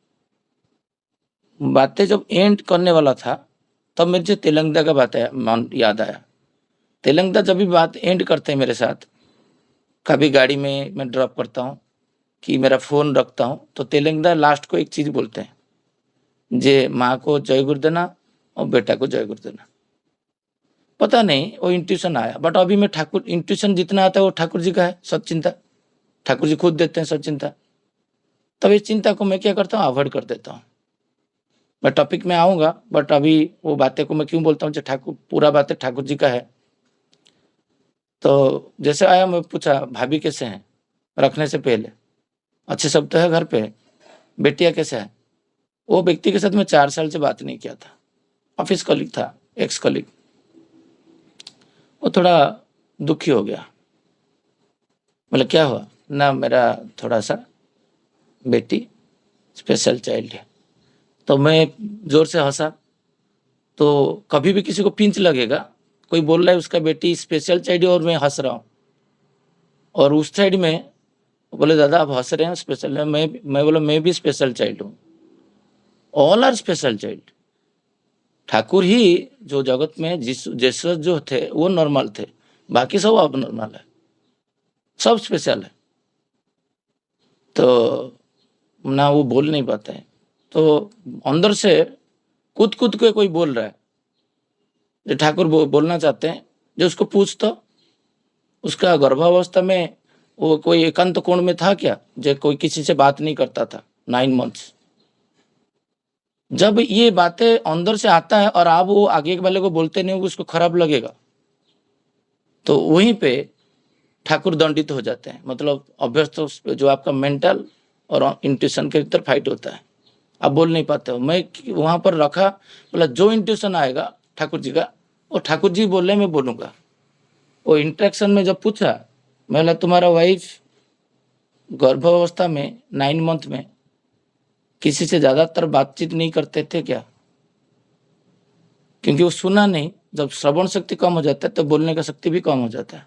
बातें जब एंड करने वाला था तब मेरे से तेलंगदा का बात याद आया। तेलंगदा जब भी बात एंड करते हैं मेरे साथ, कभी गाड़ी में मैं ड्रॉप करता हूँ कि मेरा फ़ोन रखता हूँ, तो तेलंगदा लास्ट को एक चीज़ बोलते हैं, जे माँ को जय गुरु देना और बेटा को जय गुरु देना। पता नहीं वो इंट्यूशन आया, बट अभी मैं ठाकुर, इंट्यूशन जितना आता है वो ठाकुर जी का है, सच्चिंता ठाकुर जी खुद देते हैं सच्चिंता। तब इस चिंता को मैं क्या करता हूँ, अवॉइड कर देता हूँ। मैं टॉपिक में आऊँगा, बट अभी वो बातें को मैं क्यों बोलता हूँ, जो ठाकुर, पूरा बातें ठाकुर जी का है। तो जैसे आया, मैं पूछा भाभी कैसे हैं, रखने से पहले अच्छे सब तो है घर पे, बेटिया कैसे है। वो व्यक्ति के साथ मैं 4 साल से बात नहीं किया था, ऑफिस कलीग था, एक्स कलीग। वो थोड़ा दुखी हो गया, बोले क्या हुआ ना, मेरा थोड़ा सा बेटी स्पेशल चाइल्ड है। तो मैं जोर से हंसा। तो कभी भी किसी को पिंच लगेगा, कोई बोल रहा है उसका बेटी स्पेशल चाइल्ड है और मैं हंस रहा हूँ, और उस साइड में बोले दादा आप हंस रहे हैं स्पेशल है, मैं बोला मैं भी स्पेशल चाइल्ड हूँ, all are special child. Thakur ही जो जगत में जीसस जो थे वो नॉर्मल थे, बाकी सब अब नॉर्मल है, सब स्पेशल है। तो ना वो बोल नहीं पाते हैं, तो अंदर से कूद के कोई बोल रहा है, जो ठाकुर बोलना चाहते हैं, जो उसको पूछ, तो उसका गर्भावस्था में वो कोई एकांत कोण में था क्या, जो कोई किसी से बात नहीं करता था 9 मंथ्स। जब ये बातें अंदर से आता है और आप वो आगे वाले को बोलते नहीं हो, उसको खराब लगेगा, तो वहीं पे ठाकुर दंडित हो जाते हैं। मतलब अभ्यस्त जो आपका मेंटल और इंट्यूशन के भीतर फाइट होता है, आप बोल नहीं पाते हो। मैं वहां पर रखा, बोला जो इंट्यूशन आएगा ठाकुर जी का, वो ठाकुर जी बोल रहे मैं बोलूंगा। वो इंट्रैक्शन में जब पूछा, मैं बोला तुम्हारा वाइफ गर्भावस्था में 9 मंथ में किसी से ज्यादातर बातचीत नहीं करते थे क्या, क्योंकि वो सुना नहीं। जब श्रवण शक्ति कम हो जाता है तो बोलने का शक्ति भी कम हो जाता है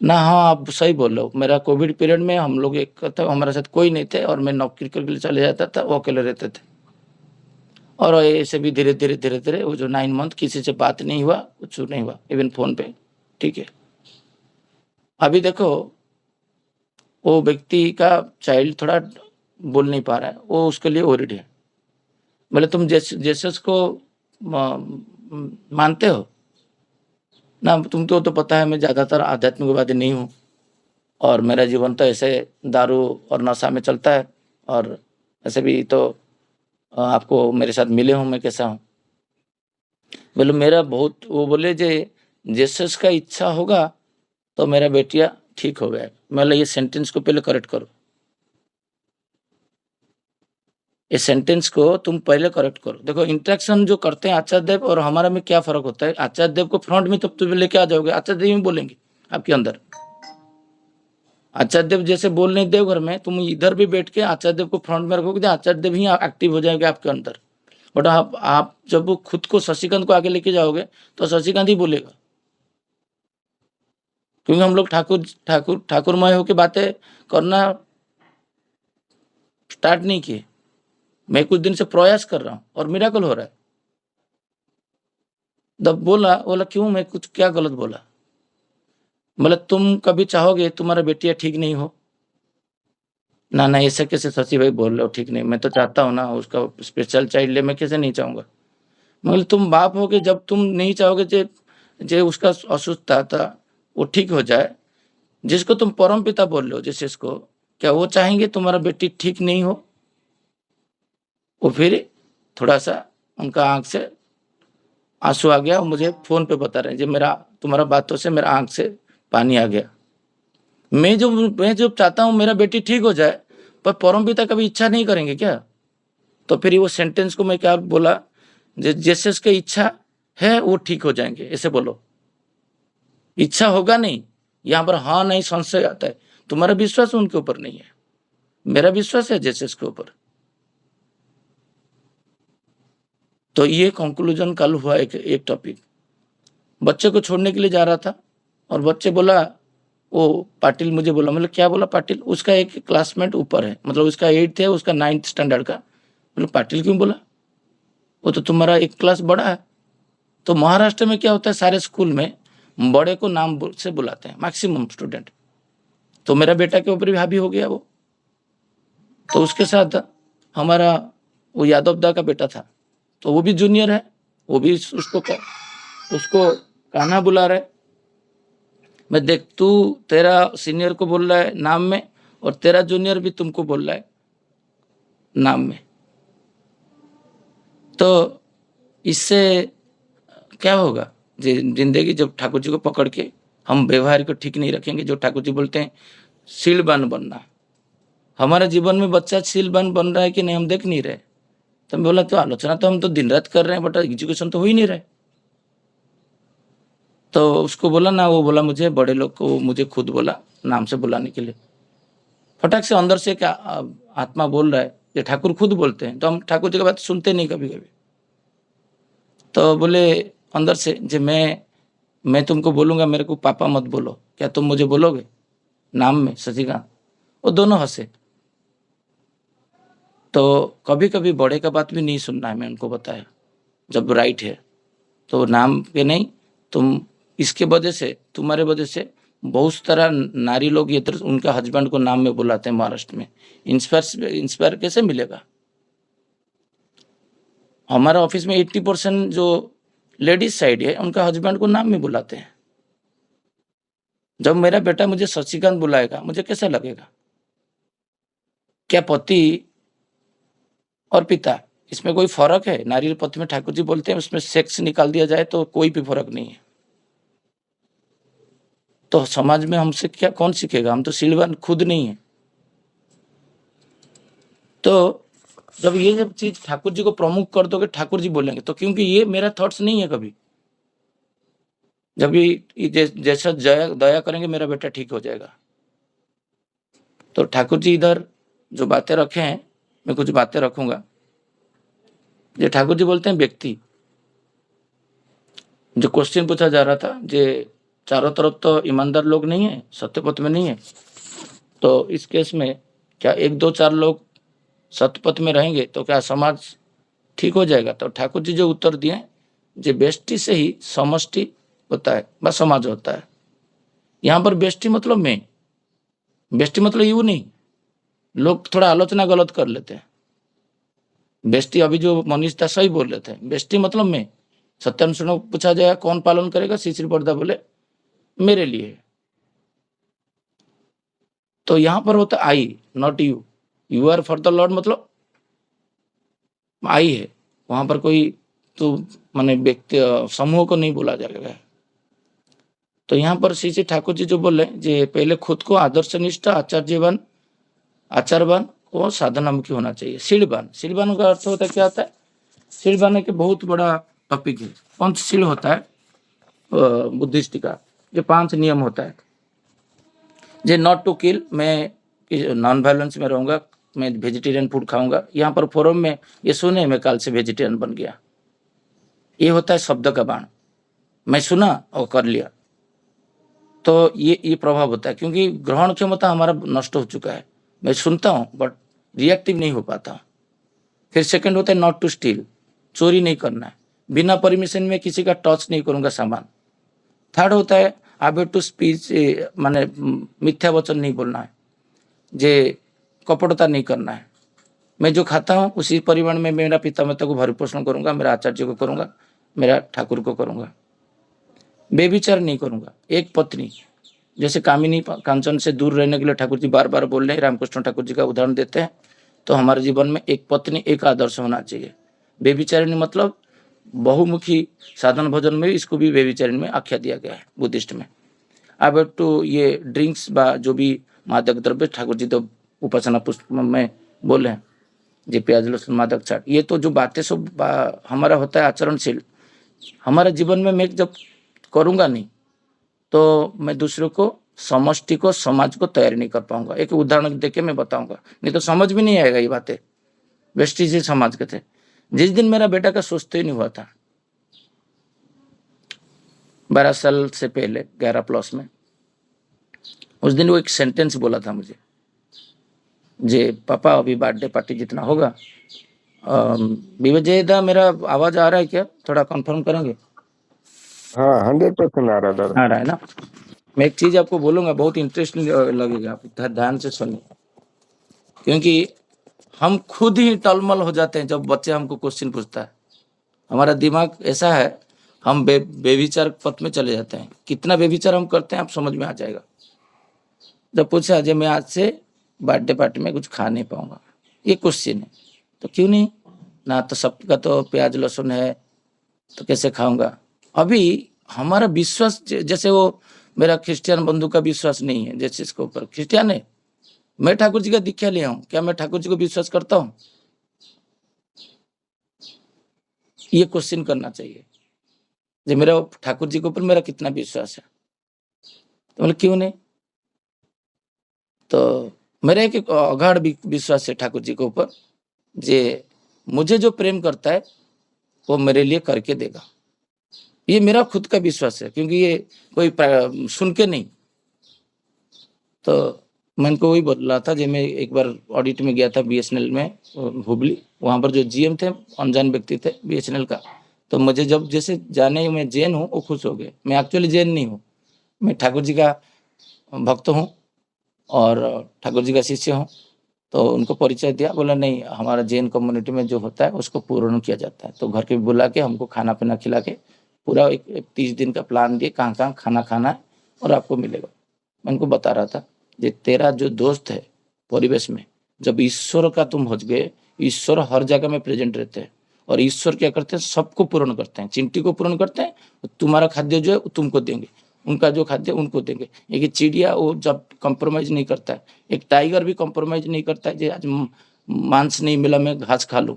ना। हाँ आप सही बोल रहे हो, मेरा कोविड पीरियड में हम लोग एक था, हमारे साथ कोई नहीं थे और मैं नौकरी के लिए चले जाता था, वो अकेले रहते थे। और ऐसे भी धीरे धीरे वो जो 9 मंथ किसी से बात नहीं हुआ, कुछ नहीं हुआ, इवन फोन पे, ठीक है। अभी देखो वो व्यक्ति का चाइल्ड थोड़ा बोल नहीं पा रहा है, वो उसके लिए वरीड है। बोले तुम जेसस को मानते हो, ना तुमको तो पता है मैं ज़्यादातर आध्यात्मिकवादी नहीं हूँ और मेरा जीवन तो ऐसे दारू और नशा में चलता है और ऐसे भी तो आपको मेरे साथ मिले हूँ मैं कैसा हूँ। बोले मेरा बहुत वो बोले जे जीसस का इच्छा होगा तो मेरा बेटिया ठीक हो गया। मैं ये सेंटेंस को पहले करेक्ट करो, ये सेंटेंस को तुम पहले करेक्ट करो। देखो इंटरेक्शन जो करते हैं आचार्य देव और हमारा में क्या फर्क होता है। आचार्य देव को फ्रंट में तब तुम लेके आ जाओगे, आचार्य देव में बोलेंगे आपके अंदर। आचार्य देव जैसे बोल रहे देवघर में, तुम इधर भी बैठ के आचार्य देव को फ्रंट में रखोगे तो आचार्य देव ही एक्टिव हो जाएंगे आपके अंदर। बट आप जब खुद को शशिकांत को आगे लेके जाओगे तो शशिकांत ही बोलेगा, क्योंकि हम लोग ठाकुरमय होकर बातें करना स्टार्ट नहीं किए। मैं कुछ दिन से प्रयास कर रहा हूं और मिराकल हो रहा है। जब बोला क्यों, मैं कुछ क्या गलत बोला? मतलब तुम कभी चाहोगे तुम्हारा बेटिया ठीक नहीं हो? ना ऐसे कैसे शशि भाई बोल रहे हो ठीक नहीं? मैं तो चाहता हूँ ना उसका स्पेशल चाइल्ड ले, मैं कैसे नहीं चाहूंगा? मतलब तुम बाप होगे, जब तुम नहीं चाहोगे जे उसका असुस्थता था वो ठीक हो जाए, जिसको तुम परम पिता बोल रहे हो जिस को, क्या वो चाहेंगे तुम्हारा बेटी ठीक नहीं हो? वो फिर थोड़ा सा उनका आंख से आंसू आ गया, मुझे फोन पे बता रहे हैं जी तुम्हारा बातों से मेरा आंख से पानी आ गया। मैं जो चाहता हूँ मेरा बेटी ठीक हो जाए, पर परम पिता कभी इच्छा नहीं करेंगे क्या? तो फिर वो सेंटेंस को मैं क्या बोला, जैसे उसकी इच्छा है वो ठीक हो जाएंगे, ऐसे बोलो। इच्छा होगा नहीं, यहाँ पर हाँ नहीं संशय आता है। तुम्हारा विश्वास उनके ऊपर नहीं है, मेरा विश्वास है जैसे इसके ऊपर। तो ये कंक्लूजन कल हुआ एक टॉपिक। बच्चे को छोड़ने के लिए जा रहा था और बच्चे बोला, वो पाटिल मुझे बोला, मतलब क्या बोला पाटिल? उसका एक क्लासमेट ऊपर है, मतलब उसका 8th है, उसका 9th स्टैंडर्ड का। मतलब पाटिल क्यों बोला? वो तो तुम्हारा एक क्लास बड़ा है। तो महाराष्ट्र में क्या होता है, सारे स्कूल में बड़े को नाम से बुलाते हैं मैक्सिमम स्टूडेंट। तो मेरा बेटा के ऊपर भी हावी हो गया वो। तो उसके साथ हमारा वो यादव दा का बेटा था, तो वो भी जूनियर है, वो भी उसको कान्हा बुला रहे। मैं देख, तू तेरा सीनियर को बोल रहा है नाम में और तेरा जूनियर भी तुमको बोल रहा है नाम में। तो इससे क्या होगा? जिंदगी जब ठाकुर जी को पकड़ के हम व्यवहार को ठीक नहीं रखेंगे, जो ठाकुर जी बोलते हैं शीलबान बनना, हमारे जीवन में बच्चा शीलबान बन रहा है कि नहीं हम देख नहीं रहे। तो मैं बोला तो आलोचना तो हम तो दिन रात कर रहे हैं, बट एजुकेशन तो हो ही नहीं रहा। तो उसको बोला ना, वो बोला मुझे बड़े लोग को मुझे खुद बोला नाम से बुलाने के लिए। फटाक से अंदर से क्या आत्मा बोल रहा है, ये ठाकुर खुद बोलते हैं, तो हम ठाकुर जी की बात सुनते नहीं कभी कभी। तो बोले अंदर से जे मैं तुमको बोलूंगा, मेरे को पापा मत बोलो, क्या तुम मुझे बोलोगे नाम में शशिकांत? वो दोनों हंसे। तो कभी कभी बड़े का बात भी नहीं सुनना है, मैं उनको बताया जब राइट है तो नाम के नहीं। तुम इसके वजह से, तुम्हारे वजह से बहुत तरह नारी लोग ये तरह उनका हस्बैंड को नाम में बुलाते हैं महाराष्ट्र में। इंस्पायर कैसे मिलेगा? हमारा ऑफिस में 80% जो लेडीज साइड है उनका हस्बैंड को नाम में बुलाते हैं। जब मेरा बेटा मुझे शशिकांत बुलाएगा मुझे कैसा लगेगा? क्या पति और पिता इसमें कोई फर्क है? नारी पति में ठाकुर जी बोलते हैं उसमें सेक्स निकाल दिया जाए तो कोई भी फर्क नहीं है। तो समाज में हमसे क्या कौन सीखेगा? हम तो शीलवान खुद नहीं है। तो जब ये जब चीज ठाकुर जी को प्रमुख कर दोगे, ठाकुर जी बोलेंगे, तो क्योंकि ये मेरा थॉट्स नहीं है कभी। जब ये जैसा दया करेंगे मेरा बेटा ठीक हो जाएगा। तो ठाकुर जी इधर जो बातें रखे हैं, मैं कुछ बातें रखूंगा। ये ठाकुर जी बोलते हैं व्यक्ति, जो क्वेश्चन पूछा जा रहा था, जे चारों तरफ तो ईमानदार लोग नहीं है, सत्यपथ में नहीं है, तो इस केस में क्या 1-2-4 लोग सत्यपथ में रहेंगे तो क्या समाज ठीक हो जाएगा? तो ठाकुर जी जो उत्तर दिए, जे बेष्टि से ही समष्टि होता है, बस समाज होता है। यहाँ पर बेष्टि मतलब मैं, बेष्टि मतलब यू नहीं। लोग थोड़ा आलोचना गलत कर लेते हैं। बेष्टि अभी जो मनीष था सही बोल रहे थे, बेष्टि मतलब मैं, सत्यानुष्ठान को पूछा जाए कौन पालन करेगा, श्री श्री बड़दा बोले मेरे लिए। तो यहां पर होता I, not you, you are for the lord, मतलब आई है, वहां पर कोई तो माने व्यक्ति समूह को नहीं बोला जाएगा। तो यहाँ पर श्री श्री ठाकुर जी जो बोले जे पहले खुद को आदर्शनिष्ठ, आचारवान और साधनामुखी होना चाहिए। सीढ़वान, सीढ़वान का अर्थ होता है क्या होता है? सीढ़वान एक बहुत बड़ा टॉपिक है। पंचशील होता है बुद्धिस्ट का, जो 5 नियम होता है। जे नॉट टू किल, मैं नॉन वायलेंस में रहूंगा, मैं वेजिटेरियन फूड खाऊंगा। यहाँ पर फोरम में ये सुने मैं कल से वेजिटेरियन बन गया, ये होता है शब्द का बाण। मैं सुना और कर लिया, तो ये प्रभाव होता है, क्योंकि ग्रहण क्षमता हमारा नष्ट हो चुका है। मैं सुनता हूँ बट रिएक्टिव नहीं हो पाता। फिर सेकंड होता है नॉट टू स्टील, चोरी नहीं करना है, बिना परमिशन में किसी का टच नहीं करूंगा सामान। थर्ड होता है आई टू स्पीच, माने मिथ्या वचन नहीं बोलना है, जे कपटता नहीं करना है। मैं जो खाता हूँ उसी परिमाण में मेरा पिता माता को भरण करूंगा, मेरा आचार्य को करूंगा, मेरा ठाकुर को करूंगा। बेविचार नहीं करूंगा। एक पत्नी, जैसे कामिनी कांचन से दूर रहने के लिए ठाकुर जी बार बार बोल रहे हैं, रामकृष्ण ठाकुर जी का उदाहरण देते हैं। तो हमारे जीवन में एक पत्नी एक आदर्श होना चाहिए। बेविचारिणी मतलब बहुमुखी साधन भोजन में इसको भी बेविचारिणी में आख्या दिया गया है बुद्धिस्ट में। अब तो ये ड्रिंक्स बा जो भी मादक द्रव्य, ठाकुर जी तो उपासना पुष्प में बोले हैं, जे प्याज लहसुन मादक चाट, ये तो जो बातें सब हमारा होता है आचरणशील, हमारे जीवन में मैं जब करूंगा नहीं तो मैं दूसरों को, समष्टि को, समाज को तैयार नहीं कर पाऊंगा। एक उदाहरण देके मैं बताऊंगा, नहीं तो समझ भी नहीं आएगा ये बातें। वेस्टीज समाज के थे। जिस दिन मेरा बेटा का स्वस्थ ही नहीं हुआ था 12 साल से पहले 11+ में, उस दिन वो एक सेंटेंस बोला था मुझे, जे पापा अभी बर्थडे पार्टी जितना होगा। विजय दा, मेरा आवाज आ रहा है क्या? थोड़ा कंफर्म करेंगे? हाँ 100% आ रहा आ रहा है ना? मैं एक चीज आपको बोलूंगा, बहुत इंटरेस्टिंग लगेगा, आप ध्यान से सुनिए। क्योंकि हम खुद ही टलमल हो जाते हैं जब बच्चे हमको क्वेश्चन पूछता है। हमारा दिमाग ऐसा है, हम बेविचार पथ में चले जाते हैं। कितना बेविचार हम करते हैं आप समझ में आ जाएगा। जब पूछा जे मैं आज से बर्थडे पार्टी में कुछ खा नहीं पाऊंगा, ये क्वेश्चन है, तो क्यों नहीं? ना तो सबका तो प्याज लहसुन है, तो कैसे खाऊंगा? अभी हमारा विश्वास, जैसे वो मेरा क्रिश्चियन बंधु का विश्वास नहीं है, जैसे इसके ऊपर क्रिश्चियन है, मैं ठाकुर जी का दीक्षा लिया हूं, क्या मैं ठाकुर जी को विश्वास करता हूं? ये क्वेश्चन करना चाहिए, जो मेरा ठाकुर जी के ऊपर मेरा कितना विश्वास है। तो मतलब क्यों नहीं? तो मेरा एक अगाध विश्वास है ठाकुर जी के ऊपर, जे मुझे जो प्रेम करता है वो मेरे लिए करके देगा। ये मेरा खुद का विश्वास है, क्योंकि ये कोई सुन के नहीं। तो मैं इनको वही बोल रहा था, जब मैं एक बार ऑडिट में गया था BSNL में हुबली, वहाँ पर जो GM थे अनजान व्यक्ति थे BSNL का। तो मुझे जब जैसे जाने मैं जैन हूँ वो खुश हो गए। मैं एक्चुअली जैन नहीं हूँ, मैं ठाकुर जी का भक्त हूँ और ठाकुर जी का शिष्य हूँ। तो उनको परिचय दिया, बोला नहीं हमारा जैन कम्युनिटी में जो होता है उसको पूर्ण किया जाता है। तो घर के बुला के हमको खाना पीना खिला के पूरा एक 30 दिन का प्लान दिए, कहाँ कहाँ खाना खाना है और आपको मिलेगा। मैं उनको बता रहा था, जे तेरा जो दोस्त है परिवेश में, जब ईश्वर का तुम हो गए, ईश्वर हर जगह में प्रेजेंट रहते हैं और ईश्वर क्या करते हैं, सबको पूर्ण करते हैं। चिंटी को पूर्ण करते हैं, तुम्हारा खाद्य जो है वो तुमको देंगे, उनका जो खाद्य उनको देंगे। एक चिड़िया वो जब कंप्रोमाइज नहीं करता है, एक टाइगर भी कंप्रोमाइज नहीं करता है, जो आज मांस नहीं मिला मैं घास खा लूँ।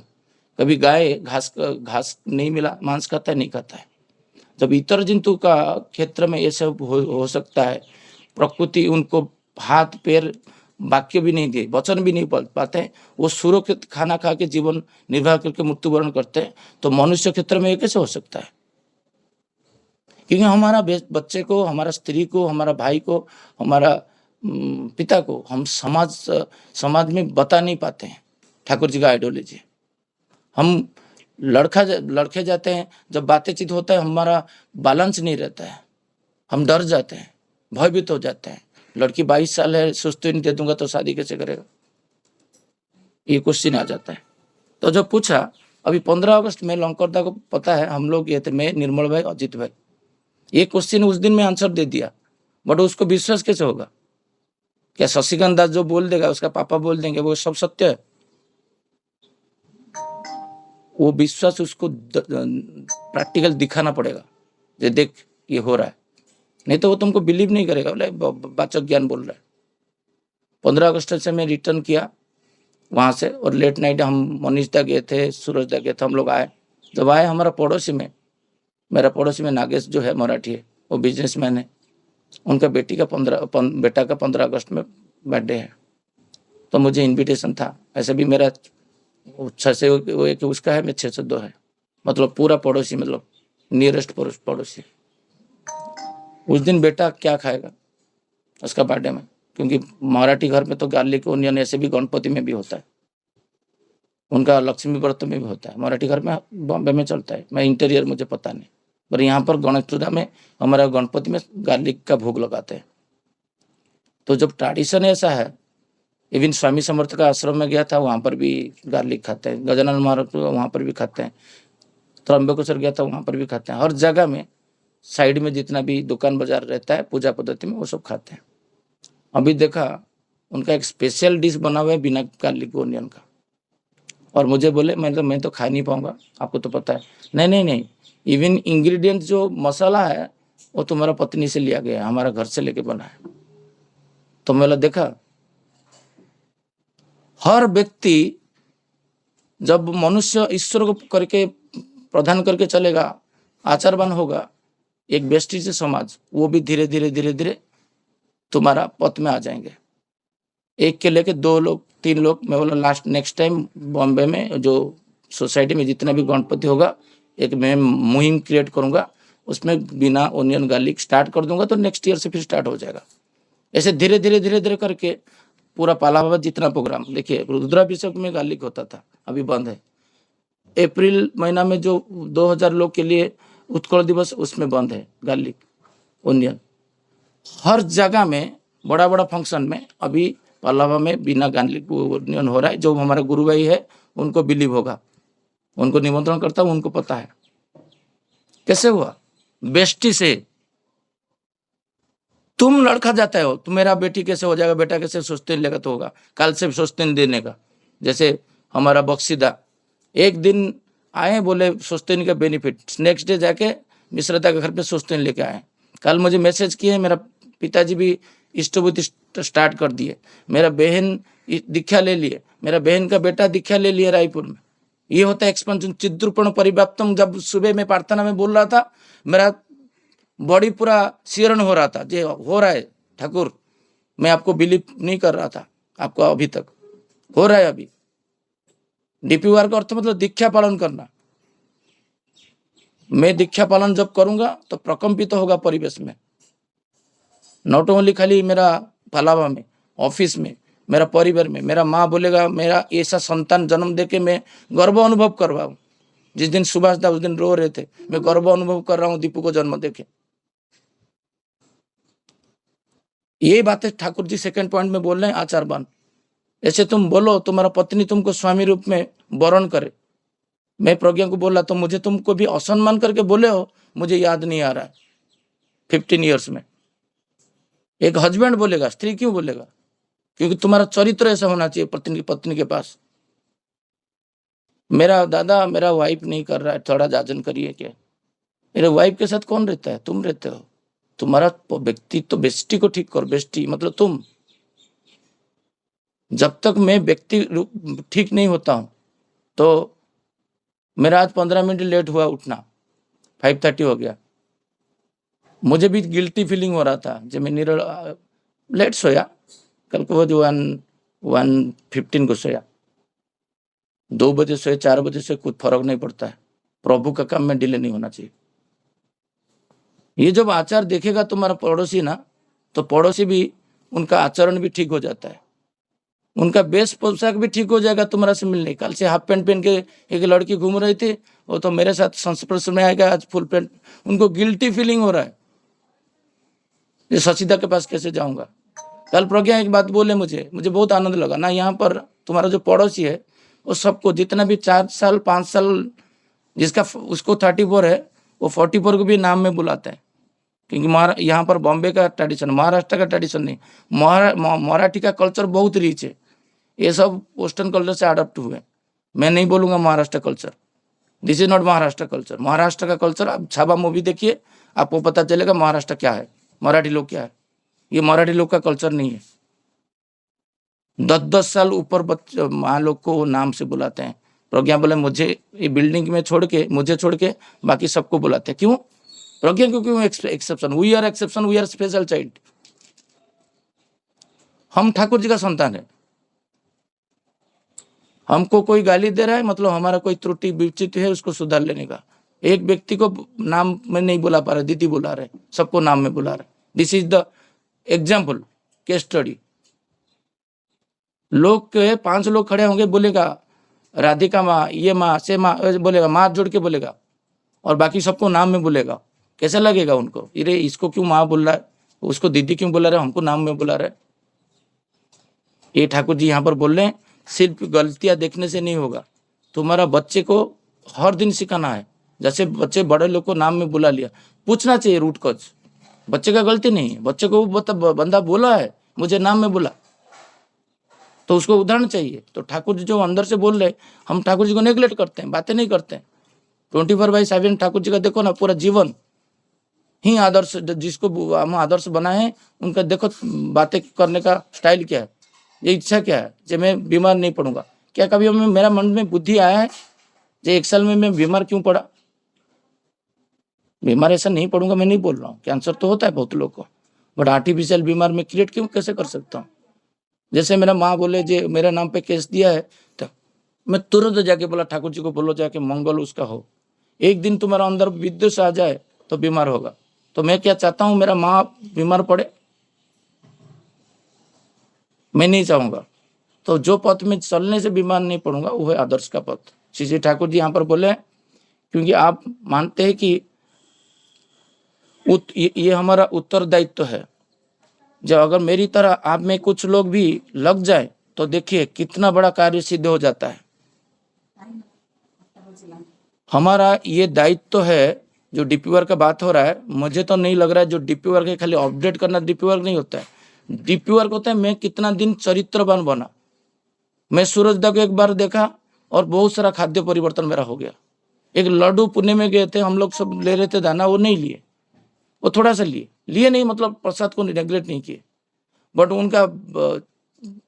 कभी गाय घास नहीं मिला मांस खाता है, नहीं खाता है। जब इतर जंतु का क्षेत्र में ये सब हो सकता है, प्रकृति उनको हाथ पैर वाक्य भी नहीं दे, वचन भी नहीं बोल पाते हैं, वो सुरक्षित खाना खा के जीवन निर्वाह करके मृत्युवरण करते हैं, तो मनुष्य क्षेत्र में ये कैसे हो सकता है? क्योंकि हमारा बच्चे को, हमारा स्त्री को, हमारा भाई को, हमारा पिता को हम समाज में बता नहीं पाते हैं ठाकुर जी का आइडियोलॉजी। हम लड़के जाते हैं, जब बातचीत होता है हमारा बैलेंस नहीं रहता है, हम डर जाते हैं, भयभीत हो जाते हैं। लड़की 22 साल है, सुस्त नहीं दे दूंगा तो शादी कैसे करेगा? ये क्वेश्चन आ जाता है। तो जब पूछा अभी 15 अगस्त में लंकोरदा को पता है, हम लोग ये थे, मैं, निर्मल भाई, अजित भाई, ये क्वेश्चन उस दिन में आंसर दे दिया, बट उसको विश्वास कैसे होगा? क्या शशिकांत दास जो बोल देगा उसका पापा बोल देंगे वो सब सत्य है? वो विश्वास उसको प्रैक्टिकल दिखाना पड़ेगा, ये देख ये हो रहा है, नहीं तो वो तुमको बिलीव नहीं करेगा, बोले वाचक ज्ञान बोल रहा है। 15 अगस्त से मैं रिटर्न किया वहां से, और लेट नाइट हम मनीष दा गए थे, सूरज दा गए थे, हम लोग आए। जब आए, हमारा पड़ोसी में, मेरा पड़ोसी में नागेश जो है, मराठी है, वो बिजनेसमैन है, उनका बेटा का 15 अगस्त में बर्थडे है, तो मुझे इनविटेशन था। ऐसे भी मेरा 6 से वो एक उसका है, मैं 6 से 2 है, मतलब पूरा पड़ोसी, मतलब नियरेस्ट पड़ोसी। उस दिन बेटा क्या खाएगा उसका बर्थडे में, क्योंकि मराठी घर में तो गार्लिक ओनियन ऐसे भी गणपति में भी होता है, उनका लक्ष्मी व्रत में भी होता है, मराठी घर में, बॉम्बे में चलता है, मैं इंटीरियर मुझे पता नहीं, पर यहाँ पर गणेश पूजा में हमारा गणपति में गार्लिक का भोग लगाते हैं। तो जब ट्रेडिशन ऐसा है, इवन स्वामी समर्थ का आश्रम में गया था, वहाँ पर भी गार्लिक खाते हैं, गजानन महाराज वहाँ पर भी खाते हैं, त्र्यंबकेश्वर गया था वहाँ पर भी खाते हैं, हर जगह में साइड में जितना भी दुकान बाजार रहता है पूजा पद्धति में वो सब खाते हैं। अभी देखा उनका एक स्पेशल डिश बना हुआ है बिना गार्लिक ओनियन का, और मुझे बोले मैं तो खा नहीं पाऊंगा, आपको तो पता है। नहीं, इवन इंग्रेडिएंट जो मसाला है वो तुम्हारा पत्नी से लिया गया है, हमारा घर से लेके बना है। तो मैंने देखा हर व्यक्ति जब मनुष्य ईश्वर को करके प्रदान करके चलेगा, आचारवान होगा, एक बेस्टी से समाज, वो भी धीरे धीरे तुम्हारा पथ में आ जाएंगे। एक के लेके 2 लोग 3 लोग, मैं बोला नेक्स्ट टाइम बॉम्बे में जो सोसाइटी में जितना भी गणपति होगा, एक मैं मुहिम क्रिएट करूंगा, उसमें बिना ओनियन गार्लिक स्टार्ट कर दूंगा, तो नेक्स्ट ईयर से फिर स्टार्ट हो जाएगा। ऐसे धीरे धीरे करके पूरा पाला बाबा जितना प्रोग्राम, देखिए रुद्राभिषेक में गार्लिक होता था, अभी बंद है। अप्रैल महीना में जो 2000 लोग के लिए उत्कल दिवस, उसमें बंद है गार्लिक ओनियन। हर जगह में बड़ा फंक्शन में अभी पालावा में बिना गार्लिक ओनियन हो रहा है। जो हमारा गुरु भाई है उनको बिलीव होगा, उनको निमंत्रण करता हूँ, उनको पता है कैसे हुआ। बेस्टी से तुम लड़का जाता है हो, तो मेरा बेटी कैसे हो जाएगा, बेटा कैसे सोचते लेगा, तो होगा कल से सोचते देने का। जैसे हमारा बक्सीदा एक दिन आए, बोले सोचते का बेनिफिट, नेक्स्ट डे जाके मिश्रता के घर पे सोचते लेके आए। कल मुझे मैसेज किए, मेरा पिताजी भी इष्टभूति स्टार्ट कर दिए, मेरा बहन दीक्षा ले लिए, मेरा बहन का बेटा दीक्षा ले लिया रायपुर में। ये होता है एक्सपेंशन, चिद्रूपण परिव्याप्तम। जब सुबह में प्रार्थना में बोल रहा था, मेरा बॉडी पूरा शीरण हो रहा था, जे हो रहा है ठाकुर, मैं आपको बिलीव नहीं कर रहा था, आपको अभी तक हो रहा है। अभी डीपीआर का अर्थ मतलब दीक्षा पालन करना। मैं दीक्षा पालन जब करूंगा तो प्रकंपित होगा परिवेश में, नॉट ओनली खाली मेरा फलावा में, ऑफिस में, मेरा परिवार में। मेरा माँ बोलेगा मेरा ऐसा संतान जन्म देके मैं गर्व अनुभव कर रहा हूँ। जिस दिन सुभाष दा उस दिन रो रहे थे, मैं गर्व अनुभव कर रहा हूँ दीपू को जन्म देके। ये बातें ठाकुर जी सेकंड पॉइंट में बोल रहे हैं, आचारवान। ऐसे तुम बोलो, तुम्हारा पत्नी तुमको स्वामी रूप में वरण करे। मैं प्रज्ञा को बोला तो मुझे तुमको भी असम्मान करके बोले हो, मुझे याद नहीं आ रहा है 15 ईयर्स में। एक हस्बैंड बोलेगा, स्त्री क्यों बोलेगा? क्योंकि तुम्हारा चरित्र ऐसा होना चाहिए पत्नी के पास। मेरा दादा मेरा वाइफ नहीं कर रहा है, थोड़ा जाजन करिए। क्या मेरे वाइफ के साथ कौन रहता है? तुम रहते हो। तुम्हारा व्यक्ति तो बेस्टी को ठीक करो। बेस्टी मतलब तुम। जब तक मैं व्यक्ति ठीक नहीं होता हूं, तो मेरा आज 15 मिनट लेट हुआ उठना, 5:30 हो गया, मुझे भी गिल्टी फीलिंग हो रहा था जब मैं लेट सोया। कल को जो 1:15 को सोया, 2 बजे सोए, 4 बजे सोए, कुछ फर्क नहीं पड़ता है। प्रभु का काम में डिले नहीं होना चाहिए। ये जब आचार देखेगा तुम्हारा पड़ोसी ना, तो पड़ोसी भी उनका आचरण भी ठीक हो जाता है, उनका बेस पोशाक भी ठीक हो जाएगा तुम्हारा से मिलने। कल से हाफ पैंट पहन के एक लड़की घूम रही थी, वो तो मेरे साथ संस्पर्श में आएगा, आज फुल पैंट। उनको गिल्टी फीलिंग हो रहा है, ये सचिदा के पास कैसे जाऊंगा। कल प्रज्ञा एक बात बोले मुझे बहुत आनंद लगा ना। यहाँ पर तुम्हारा जो पड़ोसी है वो सबको जितना भी 4 साल 5 साल जिसका उसको 34 है वो 44 को भी नाम में बुलाते हैं, क्योंकि यहाँ पर बॉम्बे का ट्रेडिशन, महाराष्ट्र का ट्रेडिशन नहीं, मराठी का कल्चर बहुत रिच है। ये सब वेस्टर्न कल्चर से अडॉप्ट हुए। मैं नहीं बोलूंगा Maharashtra culture, this is not Maharashtra culture. Maharashtra का कल्चर आप छावा मूवी देखिए, आपको पता चलेगा महाराष्ट्र क्या है, मराठी लोग क्या है। ये मराठी लोग का कल्चर नहीं है। 10-10 साल ऊपर माँ लोग को नाम से बुलाते हैं। प्रज्ञा बोले मुझे ये बिल्डिंग में मुझे छोड़ के बाकी सबको बुलाते हैं। क्यों प्रज्ञा? क्योंकि exception, we are exception, we are special child. हम ठाकुर जी का संतान है। हमको कोई गाली दे रहा है मतलब हमारा कोई त्रुटि विचित है, उसको सुधार लेने का। एक व्यक्ति को नाम में नहीं बुला पा रहे, दीदी बुला रहे, सबको नाम में बुला रहे। This is the example, case study. लोग के 5 लोग खड़े होंगे, बोलेगा राधिका माँ, ये माँ से माँ, बोलेगा माँ जोड़ के बोलेगा, और बाकी सबको नाम में बोलेगा। कैसा लगेगा उनको? अरे इसको क्यों माँ बोल रहा है, उसको दीदी क्यों बोला रहे, हमको नाम में बुला रहे। ये ठाकुर जी यहाँ पर बोल रहे हैं सिर्फ गलतियां देखने से नहीं होगा, तुम्हारा बच्चे को हर दिन सिखाना है। जैसे बच्चे बड़े लोग को नाम में बुला लिया, पूछना चाहिए रूट कॉज। बच्चे का गलती नहीं है, बच्चे को बंदा बोला है मुझे नाम में बुला, तो उसको उदाहरण चाहिए। तो ठाकुर जी जो अंदर से बोल रहे, हम ठाकुर जी को नेग्लेक्ट करते हैं, बातें नहीं करते हैं। 24/7 ठाकुर जी का देखो ना, पूरा जीवन ही आदर्श, जिसको हम आदर्श बनाए उनका देखो बातें करने का स्टाइल क्या है, ये इच्छा क्या है, जो मैं बीमार नहीं पड़ूंगा। क्या कभी मेरा मन में बुद्धि आया है जो 1 साल में मैं बीमार क्यों पड़ा? बीमार ऐसा नहीं पड़ूंगा मैं नहीं बोल रहा हूँ, कैंसर तो होता है बहुत लोग को, बट आर्टिफिशियल बीमार में क्रिएट क्यों कैसे कर सकता हूँ? जैसे मेरा माँ बोले जे मेरे नाम पे केस दिया है, तो मैं तुरंत जाके बोला ठाकुर जी को बोलो जाके मंगल उसका हो। एक दिन तुम्हारा अंदर विद्वेष आ जाए तो बीमार होगा। तो मैं क्या चाहता हूँ मेरा माँ बीमार पड़े? मैं नहीं चाहूंगा। तो जो पथ में चलने से बीमार नहीं पड़ूंगा वो है आदर्श का पथ। श्री ठाकुर जी यहाँ पर बोले क्योंकि आप मानते हैं कि ये हमारा उत्तरदायित्व है। जब अगर मेरी तरह आप में कुछ लोग भी लग जाए तो देखिए कितना बड़ा कार्य सिद्ध हो जाता है। हमारा ये दायित्व है। जो डीपी वर्क का बात हो रहा है, मुझे तो नहीं लग रहा है जो डीपी वर्क है खाली अपडेट करना डीपी वर्क नहीं होता है। डीपी वर्क होता है मैं कितना दिन चरित्रवान बना। मैं सूरजदा को एक बार देखा और बहुत सारा खाद्य परिवर्तन मेरा हो गया। एक लड्डू पुणे में गए थे, हम लोग सब ले रहे थे दाना, वो नहीं लिए, वो थोड़ा सा लिए नहीं मतलब प्रसाद को नेग्लेक्ट नहीं किए, बट उनका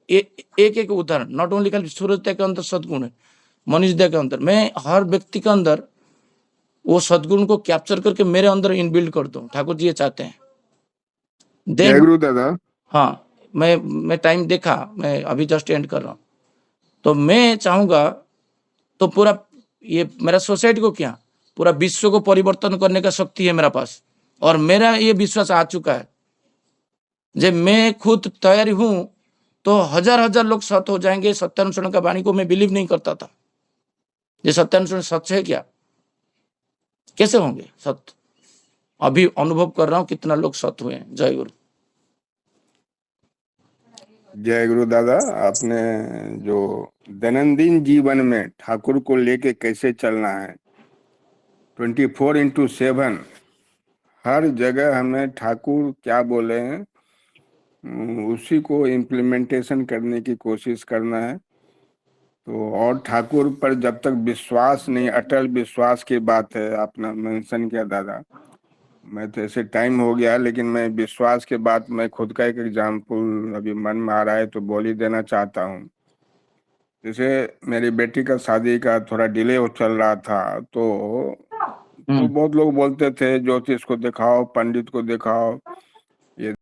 एक उदाहरण, नॉट ओनली खाली सूरजदा के अंदर सदगुण है, मनीषदा के अंदर, मैं हर व्यक्ति के अंदर वो सदगुण को कैप्चर करके मेरे अंदर इनबिल्ड कर दूं। ठाकुर जी ये चाहते हैं। जय गुरु दादा। हाँ, मैं टाइम देखा, मैं अभी जस्ट एंड कर रहा हूँ। तो मैं चाहूंगा तो पूरा ये मेरा सोसाइटी को क्या पूरा विश्व को परिवर्तन करने का शक्ति है मेरा पास, और मेरा ये विश्वास आ चुका है जब मैं खुद तैयारी हूं तो हजार लोग सत हो जाएंगे। सत्यानुसरण का वाणी को मैं बिलीव नहीं करता था, ये सत्यानुसरण सच है क्या, कैसे होंगे सत्य? अभी अनुभव कर रहा हूं कितना लोग सत हुए हैं। जय गुरु। जय गुरु दादा। आपने जो दैनंदिन जीवन में ठाकुर को लेके कैसे चलना है, 24/7 हर जगह हमें ठाकुर क्या बोले हैं उसी को इम्प्लीमेंटेशन करने की कोशिश करना है। तो और ठाकुर पर जब तक विश्वास नहीं, अटल विश्वास की बात है, आपने मेंशन किया दादा। मैं तो ऐसे टाइम हो गया, लेकिन मैं विश्वास के बाद मैं खुद का एक एग्जाम्पल अभी मन में आ रहा है तो बोल ही देना चाहता हूँ। जैसे मेरी बेटी का शादी का थोड़ा डिले हो चल रहा था, तो बहुत लोग बोलते थे ज्योतिष को दिखाओ, पंडित को दिखाओ, ये